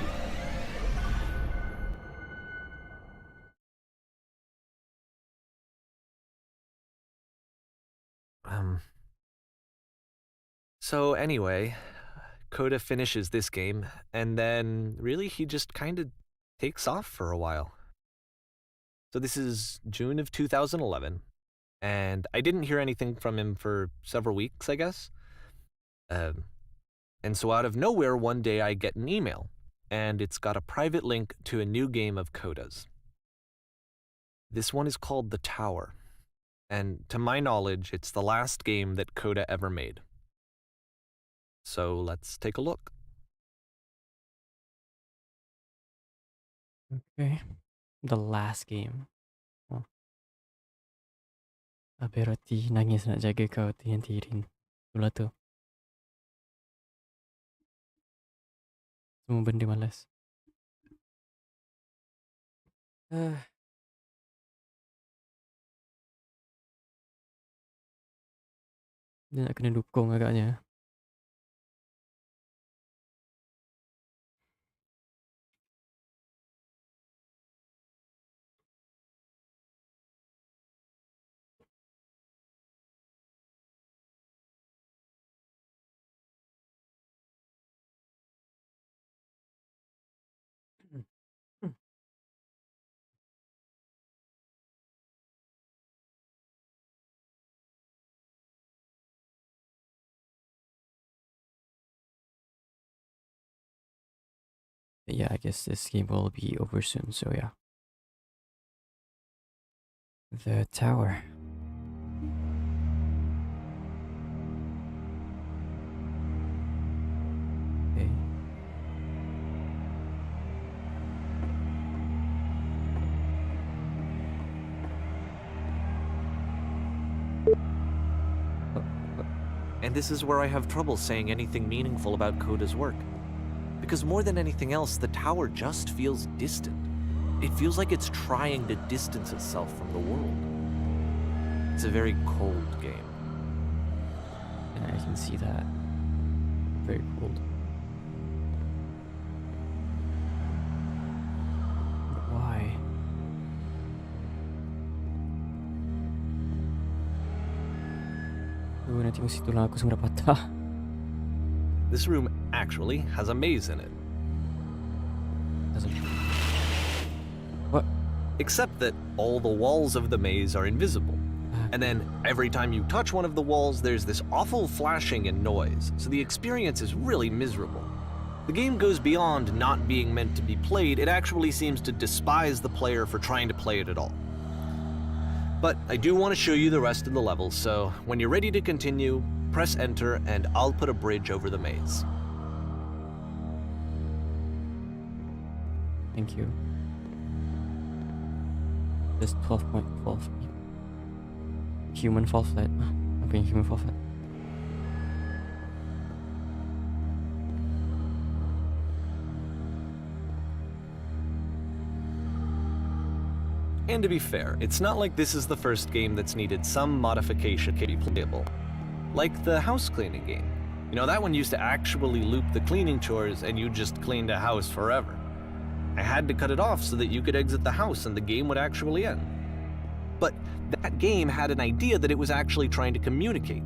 So anyway, Coda finishes this game, and then really he just kind of takes off for a while. So this is June of 2011, and I didn't hear anything from him for several weeks, I guess. And so out of nowhere, one day I get an email, and it's got a private link to a new game of Coda's. This one is called The Tower, and to my knowledge, it's the last game that Coda ever made. So let's take a look. Okay. The last game. Oh. Abe roti nangis nak jaga kau tirin. Itulah tu. Semua benda malas. Dia nak kena dukung agaknya. Yeah, I guess this game will be over soon, so yeah. The Tower. Okay. And this is where I have trouble saying anything meaningful about Coda's work. Because more than anything else, the tower just feels distant. It feels like it's trying to distance itself from the world. It's a very cold game. Yeah, I can see that. Very cold. But why? Nanti mesti tulang aku semua dah patah. This room actually has a maze in it. Doesn't. What? Except that all the walls of the maze are invisible. And then every time you touch one of the walls, there's this awful flashing and noise, so the experience is really miserable. The game goes beyond not being meant to be played, it actually seems to despise the player for trying to play it at all. But I do want to show you the rest of the levels, so when you're ready to continue, press enter and I'll put a bridge over the maze. Thank you. Just 12.12. Human fall flat. I'm being human fall flat. And to be fair, it's not like this is the first game that's needed some modification to be playable. Like the house cleaning game. You know, that one used to actually loop the cleaning chores and you just cleaned a house forever. I had to cut it off so that you could exit the house and the game would actually end. But that game had an idea that it was actually trying to communicate.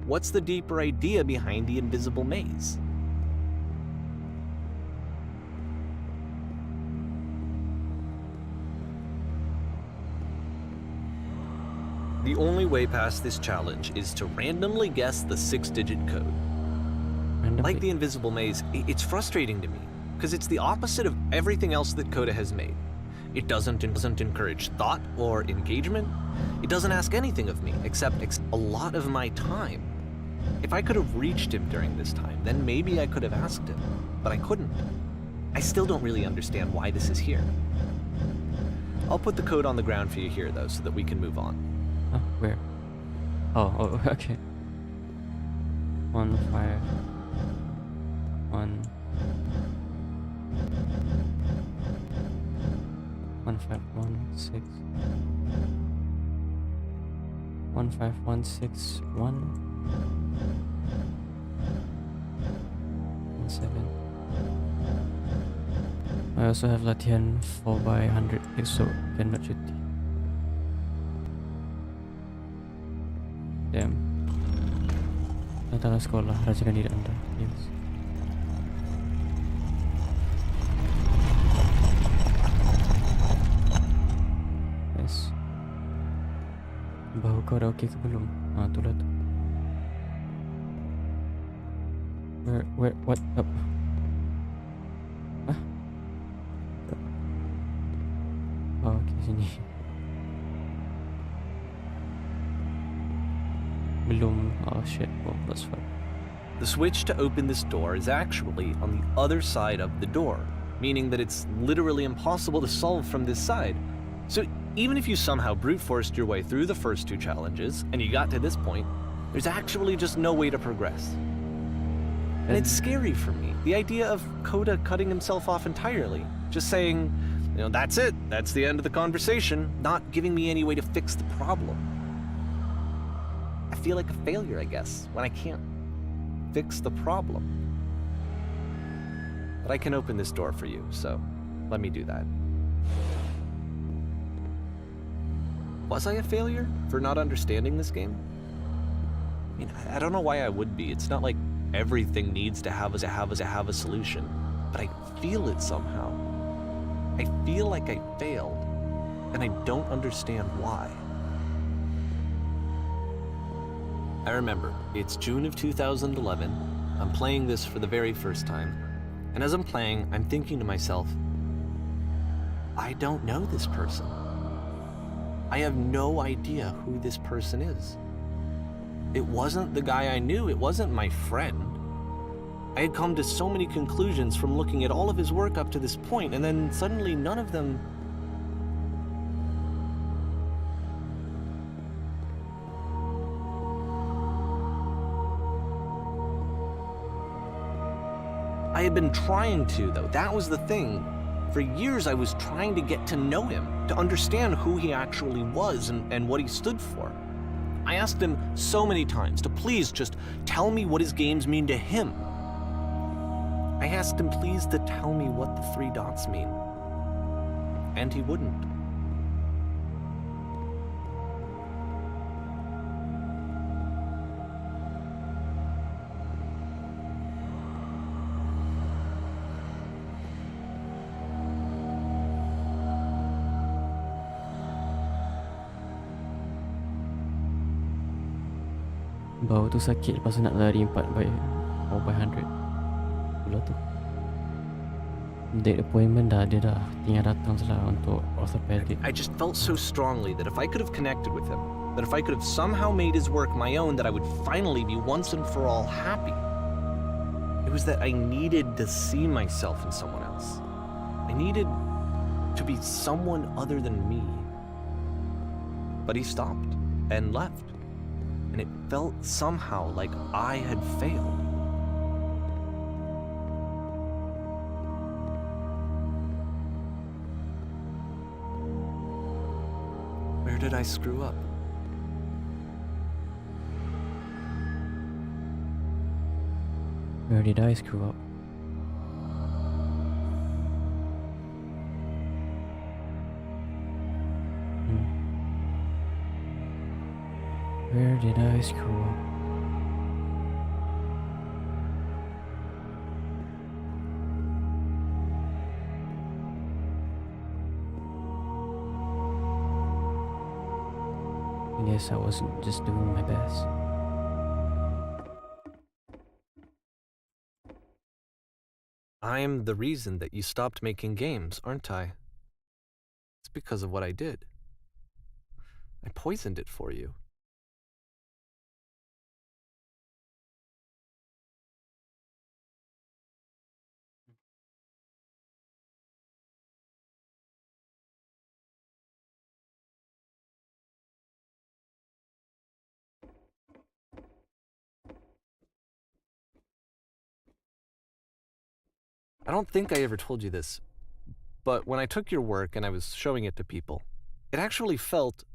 What's the deeper idea behind the invisible maze? The only way past this challenge is to randomly guess the 6-digit code. Like the invisible maze, it's frustrating to me, because it's the opposite of everything else that Coda has made. It doesn't encourage thought or engagement. It doesn't ask anything of me, except a lot of my time. If I could have reached him during this time, then maybe I could have asked him, but I couldn't. I still don't really understand why this is here. I'll put the code on the ground for you here, though, so that we can move on. Oh, where? Oh, okay. 1 5 1. 15161. 15161. 17. I also have latihan 4x100 esok cannot cuti. Damn. Datanglah sekolah, rasakan diri anda. Yes. Yes. Bahu kau dah okey ke belum? Itulah tu. Where, what up? Hah? Oh, okey sini. Belum. Oh shit. Well, that's fine. The switch to open this door is actually on the other side of the door, meaning that it's literally impossible to solve from this side. So even if you somehow brute forced your way through the first two challenges and you got to this point, there's actually just no way to progress. And it's scary for me, the idea of Coda cutting himself off entirely, just saying, that's it, that's the end of the conversation, not giving me any way to fix the problem. I feel like a failure, I guess, when I can't fix the problem. But I can open this door for you, so let me do that. Was I a failure for not understanding this game? I mean, I don't know why I would be. It's not like everything needs to have a solution, but I feel it somehow. I feel like I failed, and I don't understand why. I remember, it's June of 2011, I'm playing this for the very first time, and as I'm playing, I'm thinking to myself, I don't know this person. I have no idea who this person is. It wasn't the guy I knew, it wasn't my friend. I had come to so many conclusions from looking at all of his work up to this point, and then suddenly none of them... I had been trying to, though. That was the thing. For years, I was trying to get to know him, to understand who he actually was and what he stood for. I asked him so many times to please just tell me what his games mean to him. I asked him please to tell me what the 3 dots mean. And he wouldn't. Bahu tu sakit lepas tu nak lari 4x100. Pula tu date appointment dah ada dah, tinggal datang salah untuk orthopedic. I just felt so strongly that if I could have connected with him, that if I could have somehow made his work my own, that I would finally be once and for all happy. It was that I needed to see myself in someone else. I needed to be someone other than me. But he stopped and left. And it felt somehow like I had failed. Where did I screw up? Where did I screw up? Where did I screw up? I guess I wasn't just doing my best. I'm the reason that you stopped making games, aren't I? It's because of what I did. I poisoned it for you. I don't think I ever told you this, But when I took your work and I was showing it to people, it actually felt...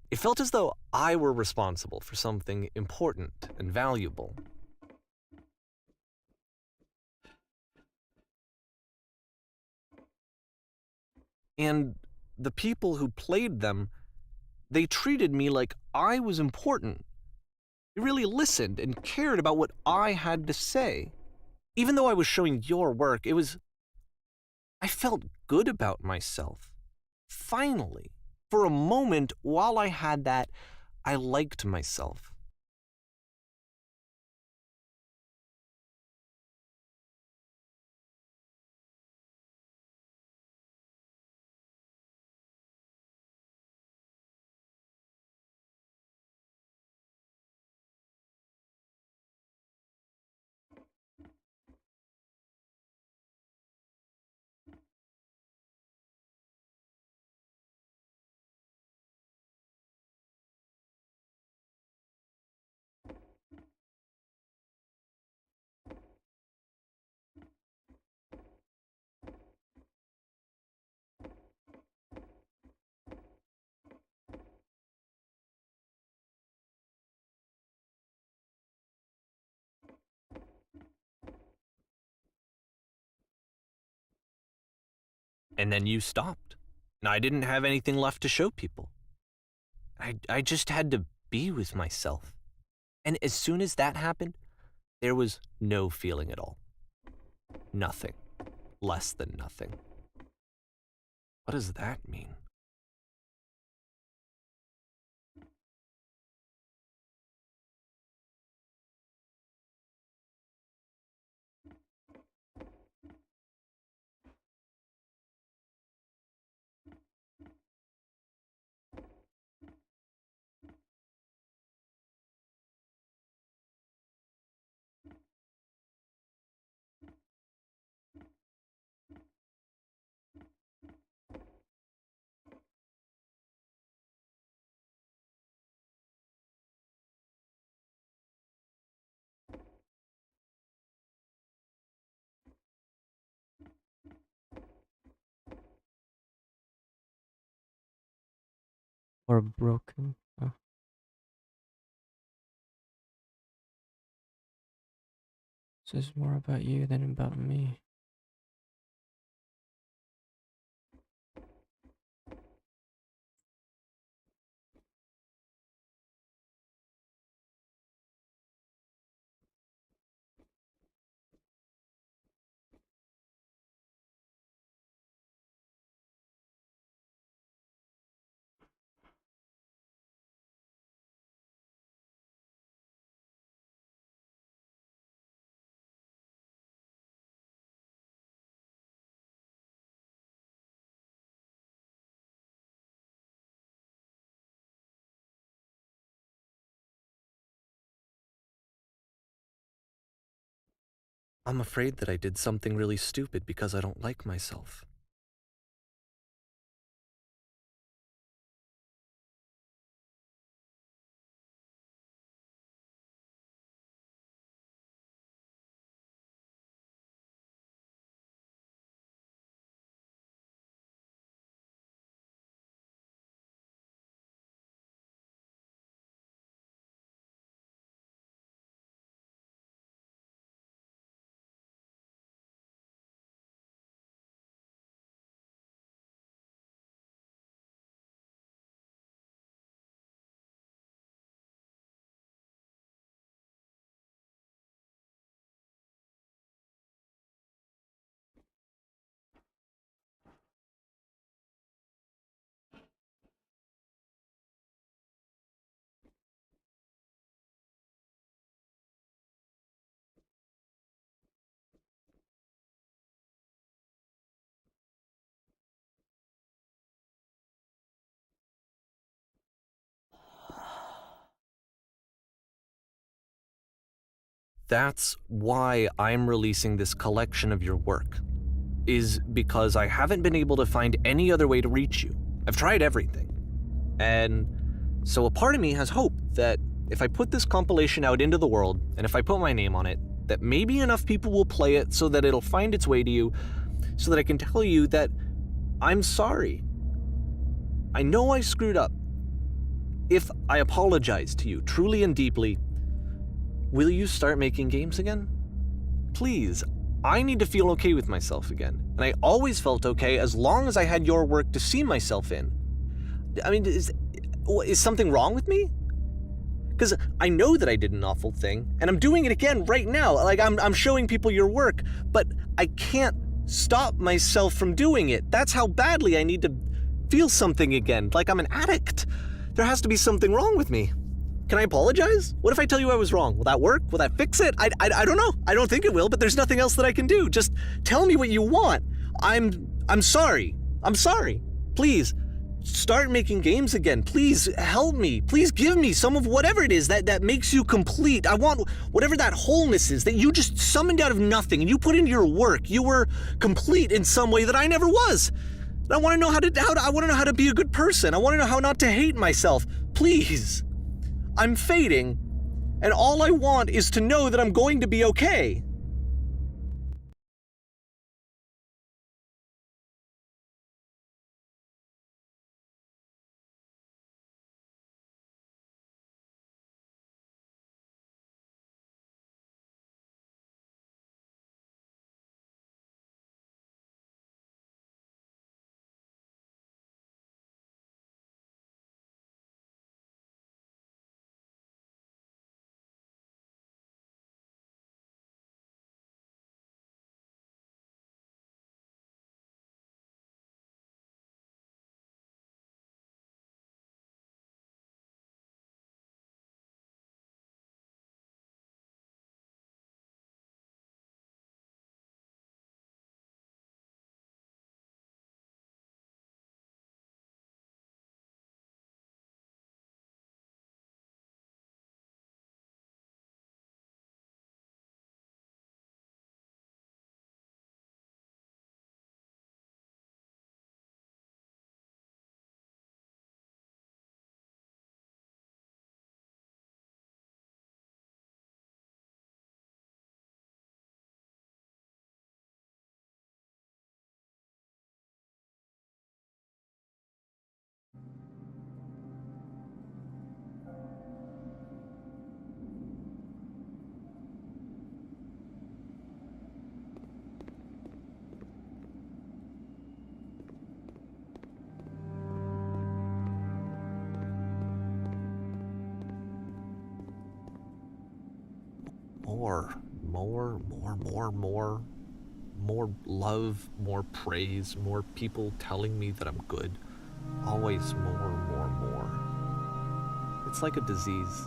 it felt as though I were responsible for something important and valuable. And the people who played them, they treated me like I was important. They really listened and cared about what I had to say. Even though I was showing your work, I felt good about myself. Finally, for a moment, while I had that, I liked myself. And then you stopped. And I didn't have anything left to show people. I just had to be with myself. And as soon as that happened, there was no feeling at all. Nothing. Less than nothing. What does that mean? Or broken. Oh. So it's more about you than about me. I'm afraid that I did something really stupid because I don't like myself. That's why I'm releasing this collection of your work, is because I haven't been able to find any other way to reach you. I've tried everything. And so a part of me has hope that if I put this compilation out into the world, and if I put my name on it, that maybe enough people will play it so that it'll find its way to you, so that I can tell you that I'm sorry. I know I screwed up. If I apologize to you truly and deeply, will you start making games again? Please, I need to feel okay with myself again. And I always felt okay as long as I had your work to see myself in. I mean, is something wrong with me? Because I know that I did an awful thing, and I'm doing it again right now. Like, I'm showing people your work, but I can't stop myself from doing it. That's how badly I need to feel something again, like I'm an addict. There has to be something wrong with me. Can I apologize? What if I tell you I was wrong? Will that work? Will that fix it? I don't know. I don't think it will, but there's nothing else that I can do. Just tell me what you want. I'm sorry. I'm sorry. Please, start making games again. Please help me. Please give me some of whatever it is that makes you complete. I want whatever that wholeness is that you just summoned out of nothing and you put into your work. You were complete in some way that I never was. I want to know I want to know how to be a good person. I want to know how not to hate myself. Please. I'm fading, and all I want is to know that I'm going to be okay. More love, more praise, more people telling me that I'm good. Always more. It's like a disease.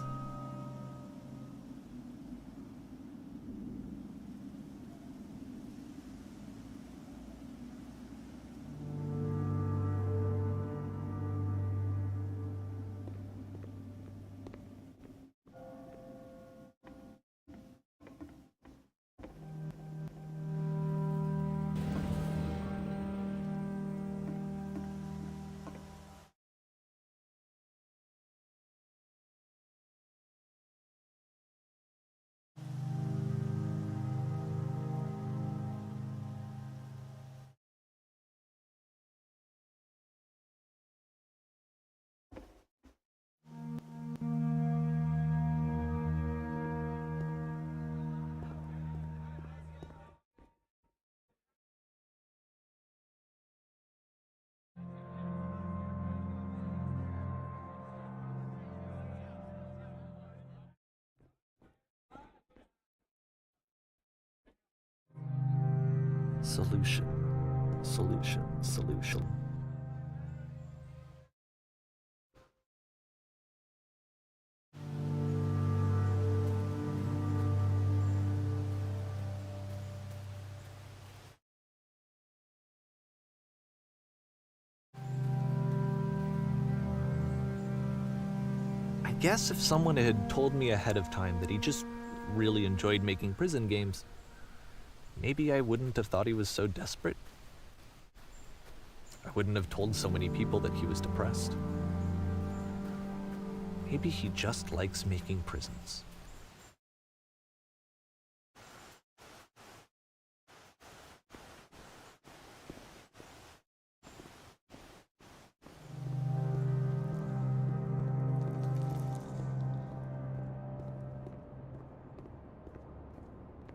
Solution. I guess if someone had told me ahead of time that he just really enjoyed making prison games, maybe I wouldn't have thought he was so desperate. I wouldn't have told so many people that he was depressed. Maybe he just likes making prisons.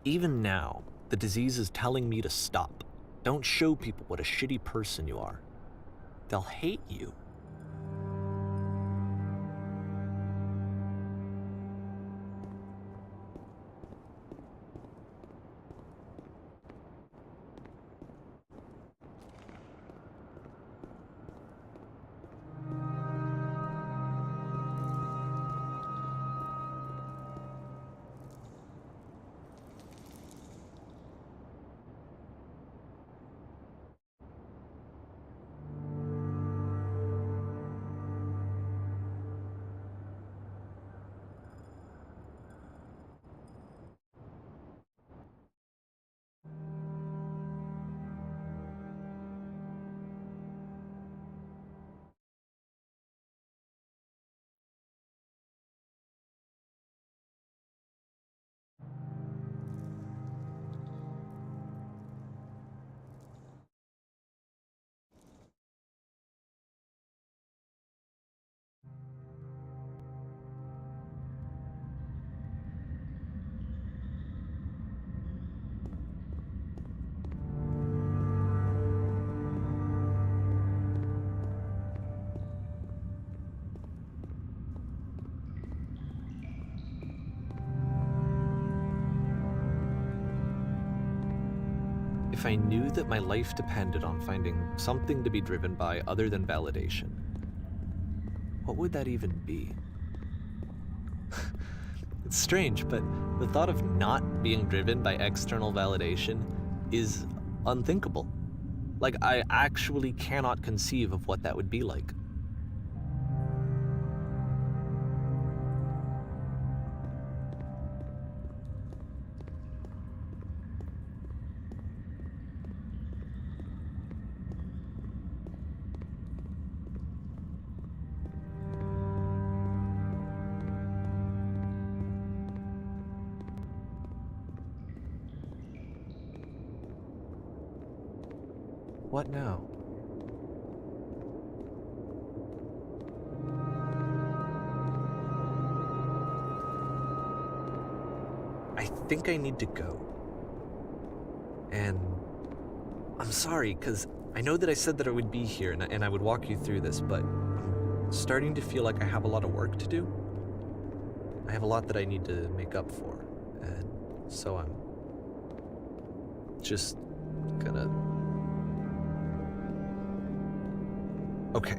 Even now, the disease is telling me to stop. Don't show people what a shitty person you are. They'll hate you. If I knew that my life depended on finding something to be driven by other than validation, what would that even be? It's strange, but the thought of not being driven by external validation is unthinkable. Like, I actually cannot conceive of what that would be like. What now? I think I need to go. And I'm sorry, because I know that I said that I would be here and I would walk you through this, but I'm starting to feel like I have a lot of work to do. I have a lot that I need to make up for, and so I'm just gonna... Okay.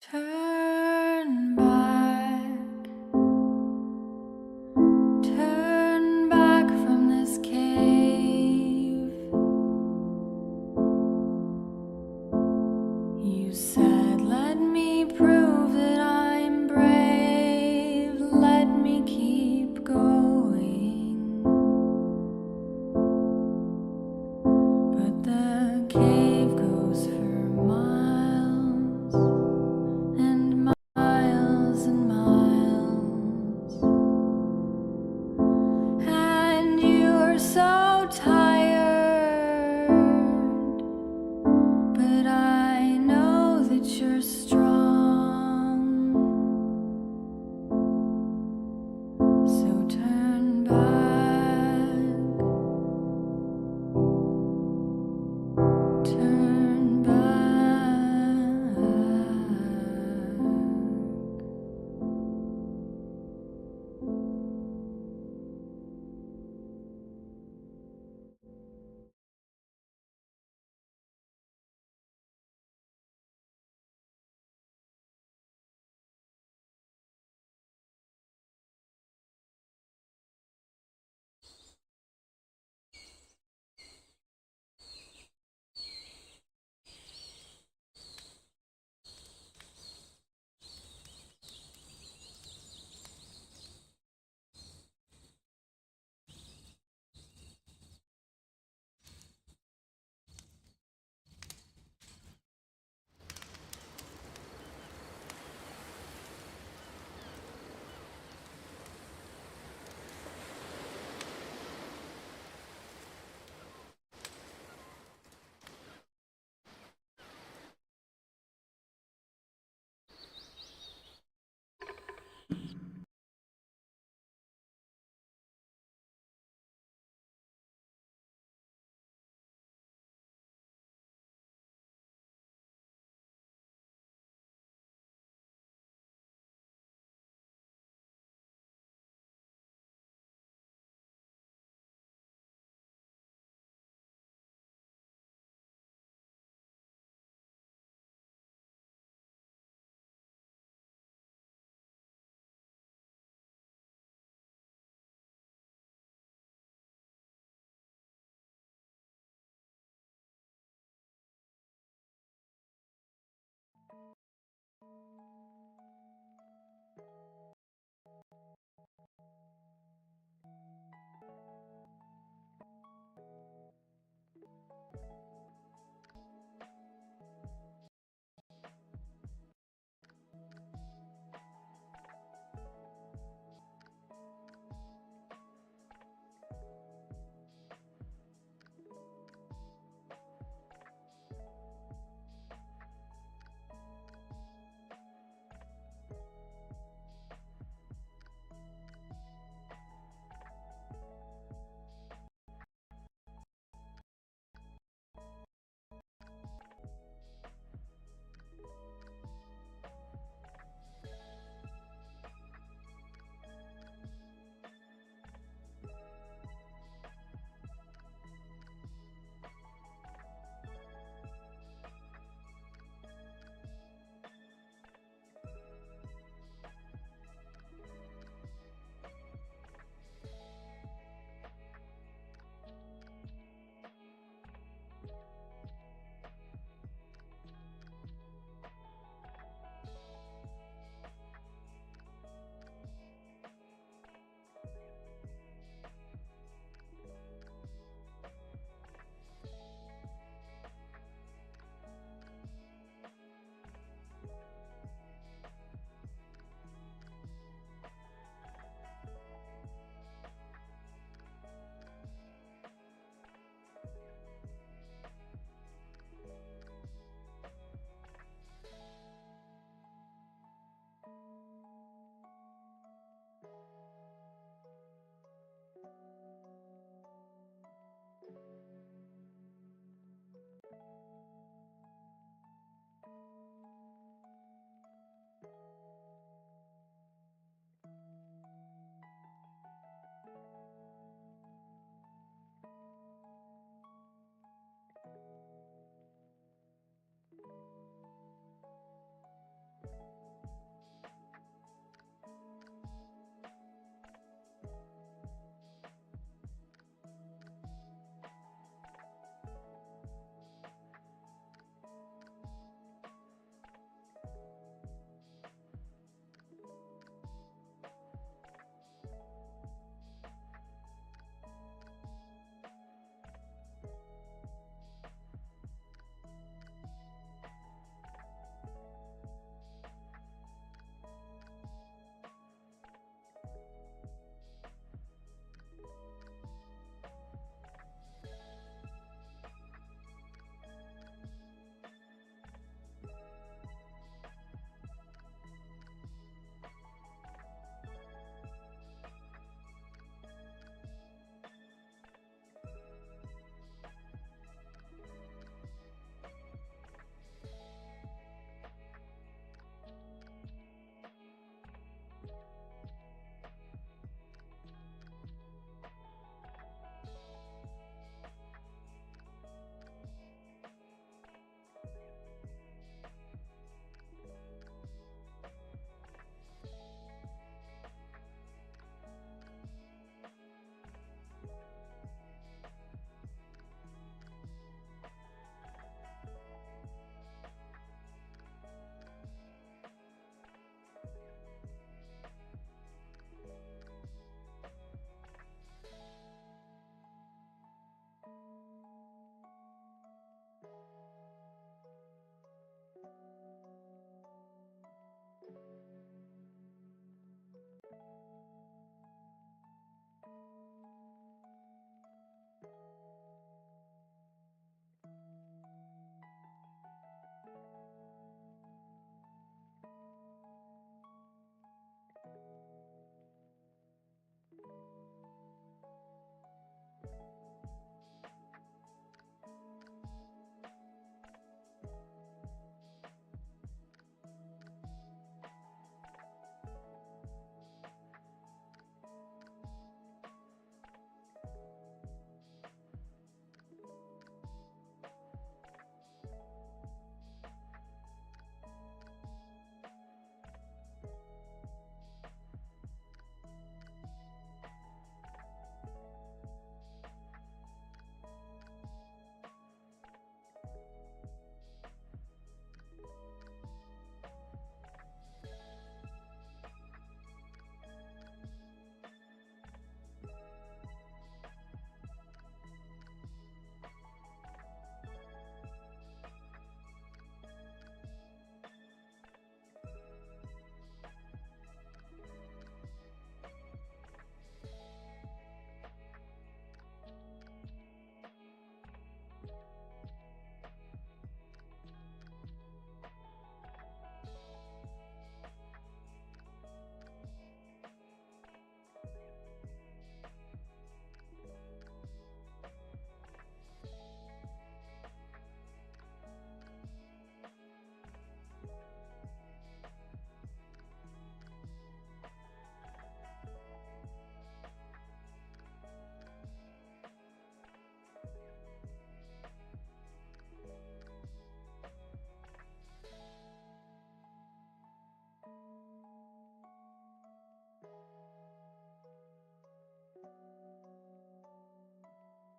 Time